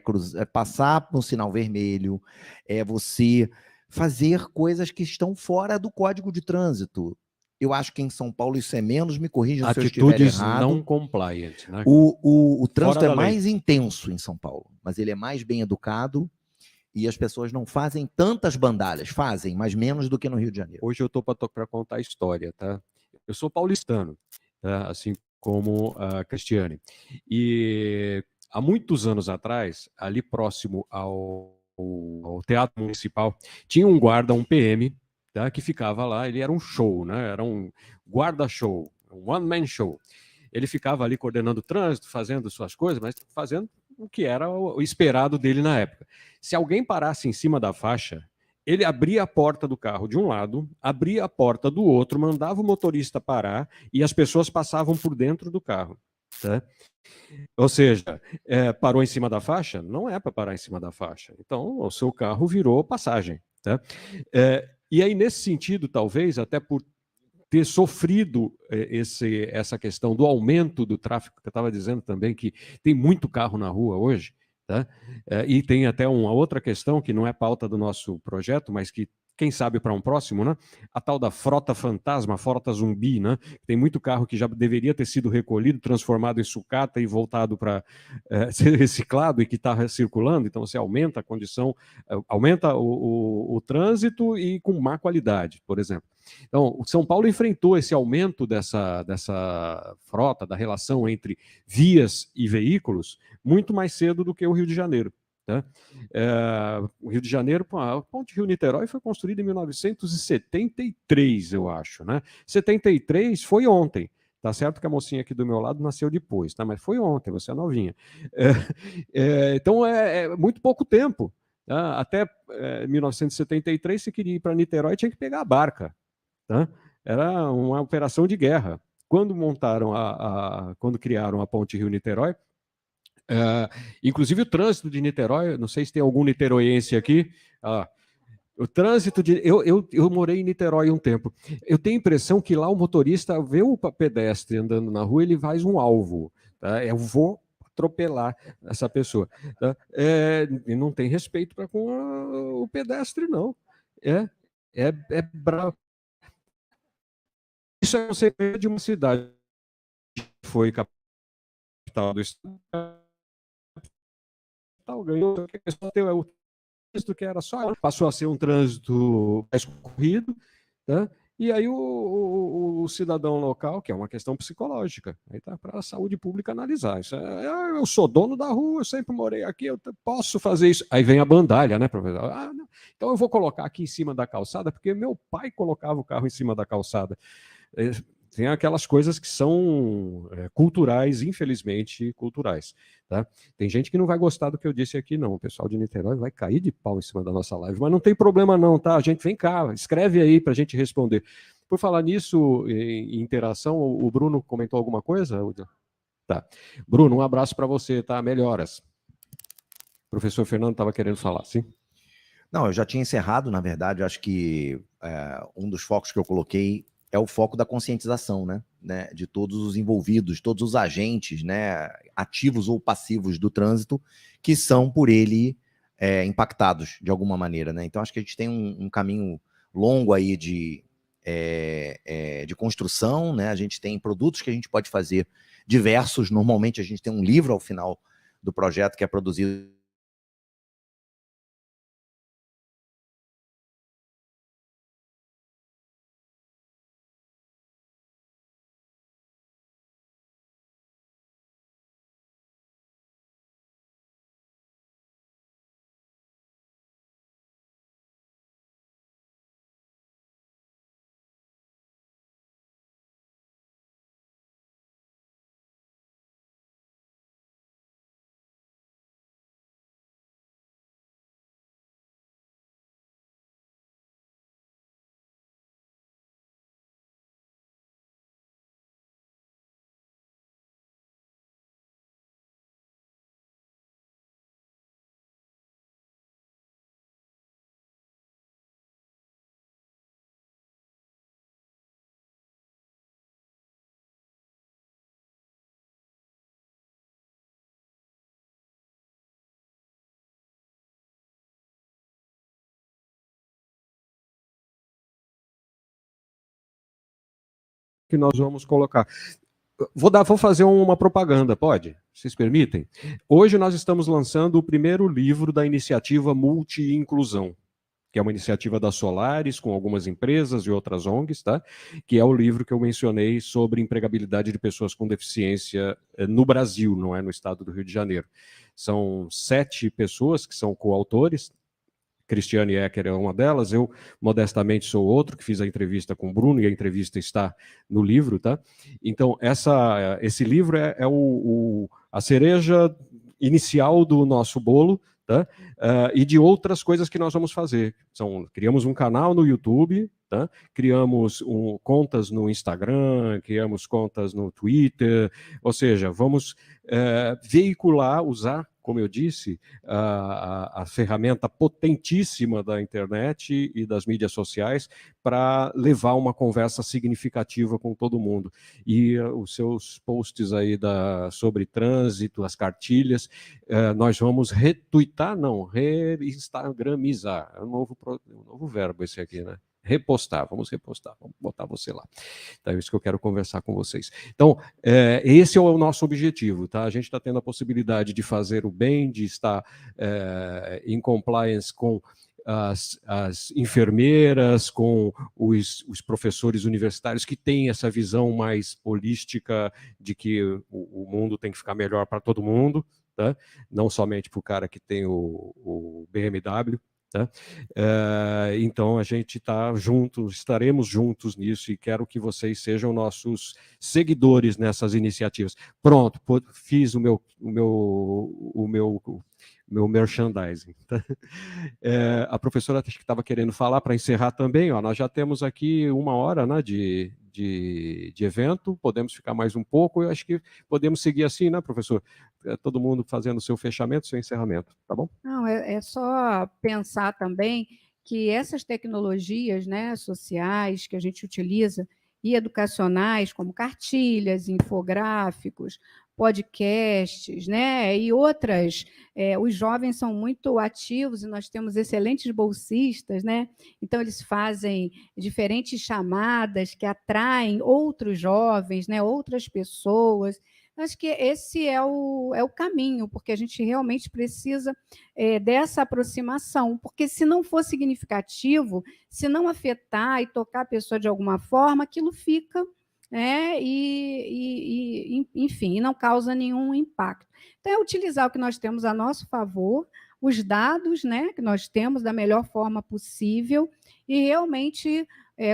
passar no sinal vermelho, é você fazer coisas que estão fora do Código de Trânsito. Eu acho que em São Paulo isso é menos, me corrijam se eu estiver errado. Atitudes não compliant. Né? O trânsito é mais intenso em São Paulo, mas ele é mais bem educado e as pessoas não fazem tantas bandalhas, fazem, mas menos do que no Rio de Janeiro. Hoje eu estou para contar a história, tá? Eu sou paulistano, tá? Assim como a Cristiane. E há muitos anos atrás, ali próximo ao Teatro Municipal, tinha um guarda, um PM, tá? Que ficava lá, ele era um show, né? Era um guarda-show, um one-man show. Ele ficava ali coordenando o trânsito, fazendo suas coisas, mas fazendo o que era o esperado dele na época. Se alguém parasse em cima da faixa, ele abria a porta do carro de um lado, abria a porta do outro, mandava o motorista parar e as pessoas passavam por dentro do carro. Tá? Ou seja, parou em cima da faixa? Não é para parar em cima da faixa. Então, o seu carro virou passagem. Tá? E aí, nesse sentido, talvez, até por ter sofrido essa questão do aumento do tráfego, que eu estava dizendo também que tem muito carro na rua hoje, tá? E tem até uma outra questão que não é pauta do nosso projeto, mas que, quem sabe para um próximo, né? A tal da frota fantasma, frota zumbi, né? Tem muito carro que já deveria ter sido recolhido, transformado em sucata e voltado para ser reciclado e que está circulando, então você aumenta a condição, aumenta o trânsito e com má qualidade, por exemplo. Então, o São Paulo enfrentou esse aumento dessa frota, da relação entre vias e veículos, muito mais cedo do que o Rio de Janeiro. Tá? O Rio de Janeiro, a Ponte Rio-Niterói foi construída em 1973, eu acho. Né? 73 foi ontem. Tá certo que a mocinha aqui do meu lado nasceu depois, tá? Mas foi ontem, você é novinha. Então, é muito pouco tempo. Tá? Até 1973, se queria ir para Niterói, tinha que pegar a barca. Tá? Era uma operação de guerra. Quando montaram quando criaram a Ponte Rio-Niterói, inclusive o trânsito de Niterói, não sei se tem algum niteroiense aqui, o trânsito de... Eu morei em Niterói um tempo. Eu tenho a impressão que lá o motorista vê o pedestre andando na rua, ele faz um alvo. tá? Eu vou atropelar essa pessoa. Tá? E não tem respeito para com o pedestre, não. É bravo. Isso é um segredo de uma cidade que foi capital do estado, ganhou o trânsito que era só, passou a ser um trânsito mais corrido, tá? E aí o cidadão local, que é uma questão psicológica, aí está para a saúde pública analisar. Isso eu sou dono da rua, eu sempre morei aqui, eu posso fazer isso. Aí vem a bandalha, né, professor? Então eu vou colocar aqui em cima da calçada, porque meu pai colocava o carro em cima da calçada. Tem aquelas coisas que são culturais, infelizmente culturais. Tá? Tem gente que não vai gostar do que eu disse aqui, não. O pessoal de Niterói vai cair de pau em cima da nossa live, mas não tem problema não, tá? A gente vem cá, escreve aí para a gente responder. Por falar nisso, em interação, o Bruno comentou alguma coisa? Tá. Bruno, um abraço para você, tá? Melhoras. O professor Fernando estava querendo falar, sim? Não, eu já tinha encerrado, na verdade, eu acho que um dos focos que eu coloquei é o foco da conscientização, né, de todos os envolvidos, todos os agentes, né, ativos ou passivos do trânsito, que são por ele impactados de alguma maneira, né? Então acho que a gente tem um caminho longo aí de construção, né? A gente tem produtos que a gente pode fazer diversos. Normalmente a gente tem um livro ao final do projeto que é produzido que nós vamos colocar. Vou fazer uma propaganda, pode? Vocês permitem? Hoje nós estamos lançando o primeiro livro da iniciativa Multi-Inclusão, que é uma iniciativa da Solaris, com algumas empresas e outras ONGs, tá? Que é o livro que eu mencionei sobre empregabilidade de pessoas com deficiência no Brasil, não é no estado do Rio de Janeiro. São 7 pessoas que são coautores. Cristiane Ecker é uma delas, eu modestamente sou outro, que fiz a entrevista com o Bruno, e a entrevista está no livro, tá? Então, esse livro é a cereja inicial do nosso bolo, tá? E de outras coisas que nós vamos fazer. Criamos um canal no YouTube, tá? Criamos contas no Instagram, criamos contas no Twitter, ou seja, vamos veicular, usar, como eu disse, a ferramenta potentíssima da internet e das mídias sociais para levar uma conversa significativa com todo mundo. E os seus posts aí sobre trânsito, as cartilhas, nós vamos retuitar, não, reinstagramizar. É um novo verbo esse aqui, né? Repostar, vamos botar você lá. Então, é isso que eu quero conversar com vocês. Então, esse é o nosso objetivo, tá? A gente está tendo a possibilidade de fazer o bem, de estar em compliance com as enfermeiras, com os professores universitários que têm essa visão mais holística de que o mundo tem que ficar melhor para todo mundo, tá? Não somente para o cara que tem o BMW. Tá? Então a gente está estaremos juntos nisso e quero que vocês sejam nossos seguidores nessas iniciativas. Pronto, fiz o meu merchandising. Tá? A professora acho que estava querendo falar para encerrar também. Nós já temos aqui 1 hora, né, de evento, podemos ficar mais um pouco. Eu acho que podemos seguir assim, né, professor? Todo mundo fazendo o seu fechamento, seu encerramento, tá bom? Não, é só pensar também que essas tecnologias, né, sociais que a gente utiliza e educacionais, como cartilhas, infográficos, podcasts, né? E outras. Os jovens são muito ativos e nós temos excelentes bolsistas, né? Então, eles fazem diferentes chamadas que atraem outros jovens, né? Outras pessoas. Acho que esse é o caminho, porque a gente realmente precisa dessa aproximação, porque se não for significativo, se não afetar e tocar a pessoa de alguma forma, aquilo fica, né, enfim, não causa nenhum impacto. Então, é utilizar o que nós temos a nosso favor, os dados, né, que nós temos da melhor forma possível e realmente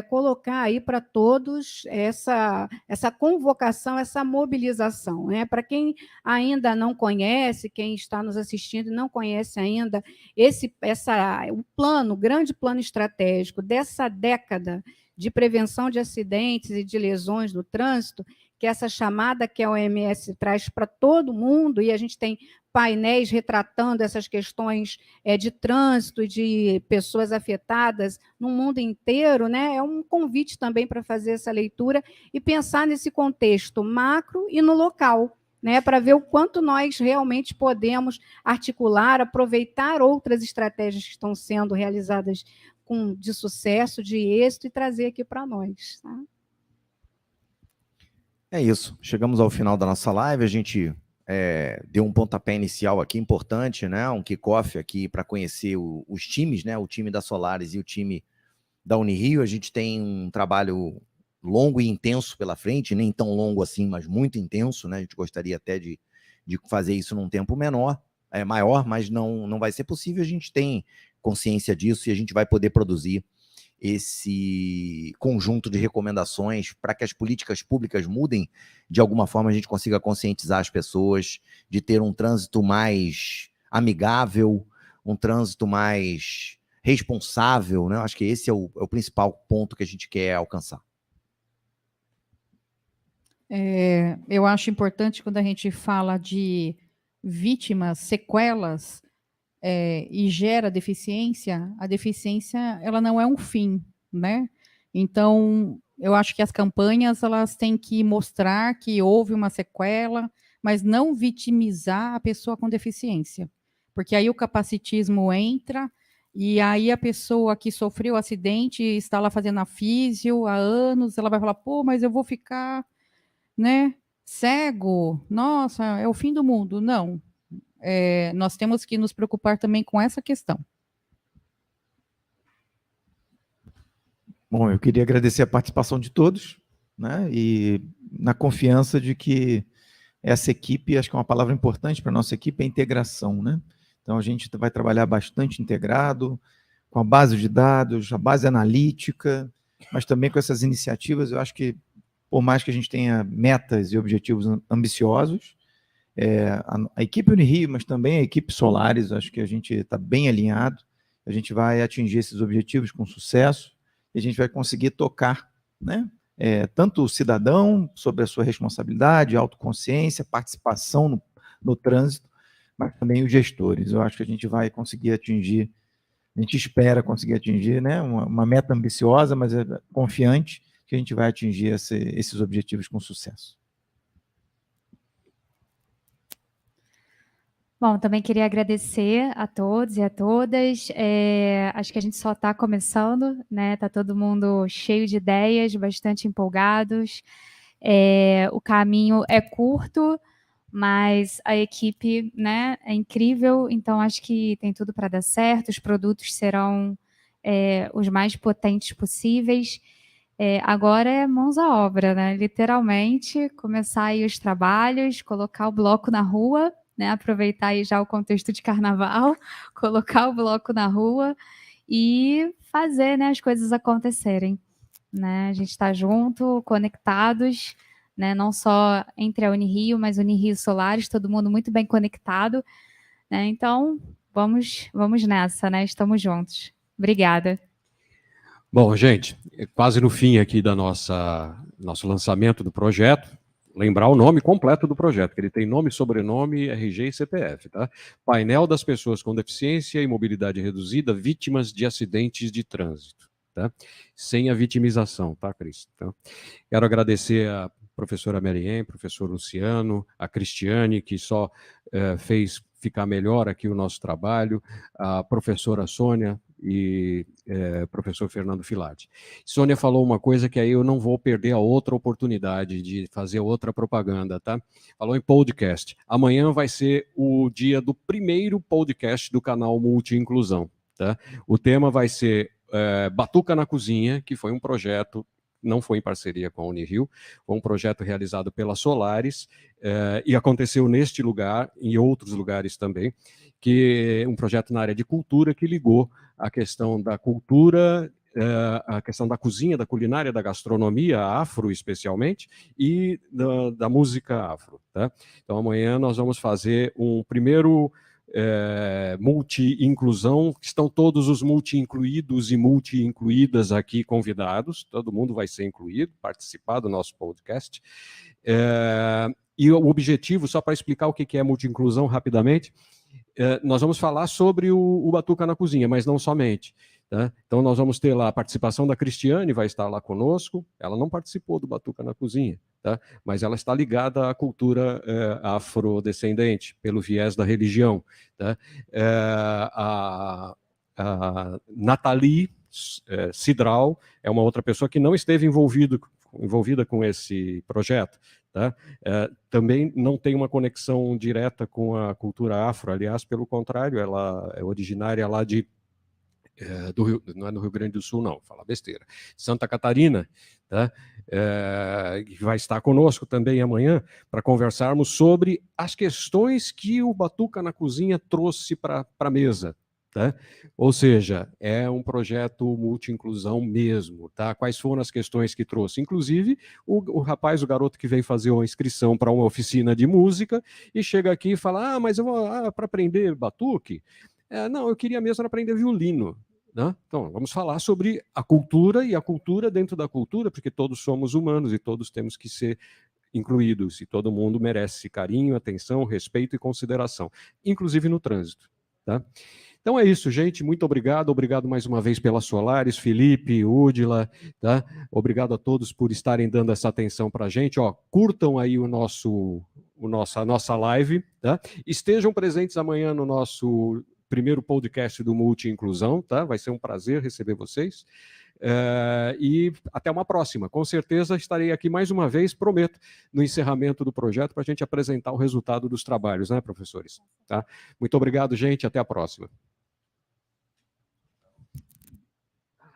colocar aí para todos essa convocação, essa mobilização, né? Para quem ainda não conhece, quem está nos assistindo e não conhece ainda o grande plano estratégico dessa década de prevenção de acidentes e de lesões no trânsito, que é essa chamada que a OMS traz para todo mundo, e a gente tem painéis retratando essas questões de trânsito e de pessoas afetadas no mundo inteiro, né? É um convite também para fazer essa leitura e pensar nesse contexto macro e no local, né? Para ver o quanto nós realmente podemos articular, aproveitar outras estratégias que estão sendo realizadas de sucesso, de êxito, e trazer aqui para nós. Tá? É isso. Chegamos ao final da nossa live. A gente deu um pontapé inicial aqui importante, né? Um kickoff aqui para conhecer os times, né? O time da Solaris e o time da Unirio. A gente tem um trabalho longo e intenso pela frente, nem tão longo assim, mas muito intenso, né? A gente gostaria até de fazer isso num tempo maior, mas não vai ser possível. A gente tem consciência disso e a gente vai poder produzir esse conjunto de recomendações para que as políticas públicas mudem, de alguma forma a gente consiga conscientizar as pessoas de ter um trânsito mais amigável, um trânsito mais responsável, né? Acho que esse é o principal ponto que a gente quer alcançar. Eu acho importante quando a gente fala de vítimas, sequelas, e gera deficiência, a deficiência ela não é um fim, né? Então, eu acho que as campanhas elas têm que mostrar que houve uma sequela, mas não vitimizar a pessoa com deficiência, porque aí o capacitismo entra e aí a pessoa que sofreu o acidente está lá fazendo a físio há anos, ela vai falar, pô, mas eu vou ficar, né, cego, nossa, é o fim do mundo. Não. Nós temos que nos preocupar também com essa questão. Bom, eu queria agradecer a participação de todos, né? E na confiança de que essa equipe, acho que é uma palavra importante para a nossa equipe, é integração, né? Então, a gente vai trabalhar bastante integrado, com a base de dados, a base analítica, mas também com essas iniciativas. Eu acho que, por mais que a gente tenha metas e objetivos ambiciosos, a equipe Unirio, mas também a equipe Solaris, acho que a gente está bem alinhado, a gente vai atingir esses objetivos com sucesso, e a gente vai conseguir tocar, né? Tanto o cidadão sobre a sua responsabilidade, autoconsciência, participação no trânsito, mas também os gestores. Eu acho que a gente vai conseguir atingir, a gente espera conseguir atingir, né? Uma meta ambiciosa, mas confiante que a gente vai atingir esses objetivos com sucesso. Bom, também queria agradecer a todos e a todas. Acho que a gente só está começando, né? Está todo mundo cheio de ideias, bastante empolgados. O caminho é curto, mas a equipe, né, é incrível, então acho que tem tudo para dar certo. Os produtos serão os mais potentes possíveis. Agora é mãos à obra, né? Literalmente, começar aí os trabalhos, colocar o bloco na rua, né, aproveitar aí já o contexto de carnaval, colocar o bloco na rua e fazer, né, as coisas acontecerem. Né? A gente está junto, conectados, né, não só entre a Unirio, mas Unirio e Solaris, todo mundo muito bem conectado. Né? Então, vamos nessa, né? Estamos juntos. Obrigada. Bom, gente, quase no fim aqui da nosso lançamento do projeto. Lembrar o nome completo do projeto, que ele tem nome, sobrenome, RG e CPF, tá? Painel das pessoas com deficiência e mobilidade reduzida, vítimas de acidentes de trânsito, tá? Sem a vitimização, tá, Cris? Então, quero agradecer professora Marianne, professor Luciano, a Cristiane, que só fez ficar melhor aqui o nosso trabalho, a professora Sônia e professor Fernando Filati. Sônia falou uma coisa que aí eu não vou perder a outra oportunidade de fazer outra propaganda, tá? Falou em podcast. Amanhã vai ser o dia do primeiro podcast do canal Multi-Inclusão, tá? O tema vai ser Batuca na Cozinha, que foi um projeto, não foi em parceria com a Unirio, foi um projeto realizado pela Solaris, e aconteceu neste lugar, em outros lugares também, que é um projeto na área de cultura que ligou a questão da cultura, a questão da cozinha, da culinária, da gastronomia afro especialmente, e da música afro. Tá? Então amanhã nós vamos fazer um primeiro multi-inclusão, estão todos os multi-incluídos e multi-incluídas aqui convidados, todo mundo vai ser incluído, participar do nosso podcast. E o objetivo, só para explicar o que é multi-inclusão rapidamente, nós vamos falar sobre o Batuca na Cozinha, mas não somente. Tá? Então nós vamos ter lá a participação da Cristiane, vai estar lá conosco, ela não participou do Batuca na Cozinha, tá? Mas ela está ligada à cultura afrodescendente, pelo viés da religião. Tá? A Nathalie Cidral é uma outra pessoa que não esteve envolvida com esse projeto. Tá? Também não tem uma conexão direta com a cultura afro, aliás, pelo contrário, ela é originária lá do Rio, não é no Rio Grande do Sul, não, fala besteira, Santa Catarina, tá? Que vai estar conosco também amanhã para conversarmos sobre as questões que o Batuca na Cozinha trouxe para a mesa. Tá? Ou seja, é um projeto multi-inclusão mesmo. Tá? Quais foram as questões que trouxe? Inclusive, o rapaz, o garoto que veio fazer uma inscrição para uma oficina de música e chega aqui e fala, mas eu vou para aprender batuque? Não, eu queria mesmo aprender violino. Né? Então, vamos falar sobre a cultura e a cultura dentro da cultura, porque todos somos humanos e todos temos que ser incluídos, e todo mundo merece carinho, atenção, respeito e consideração, inclusive no trânsito. Tá? Então é isso, gente. Muito obrigado. Obrigado mais uma vez pela Solaris, Felipe, Údila. Tá? Obrigado a todos por estarem dando essa atenção para a gente. Curtam aí a nossa live. Tá? Estejam presentes amanhã no nosso primeiro podcast do Multi-Inclusão. Tá? Vai ser um prazer receber vocês. E até uma próxima. Com certeza estarei aqui mais uma vez, prometo, no encerramento do projeto para a gente apresentar o resultado dos trabalhos, né, professores? Tá? Muito obrigado, gente. Até a próxima.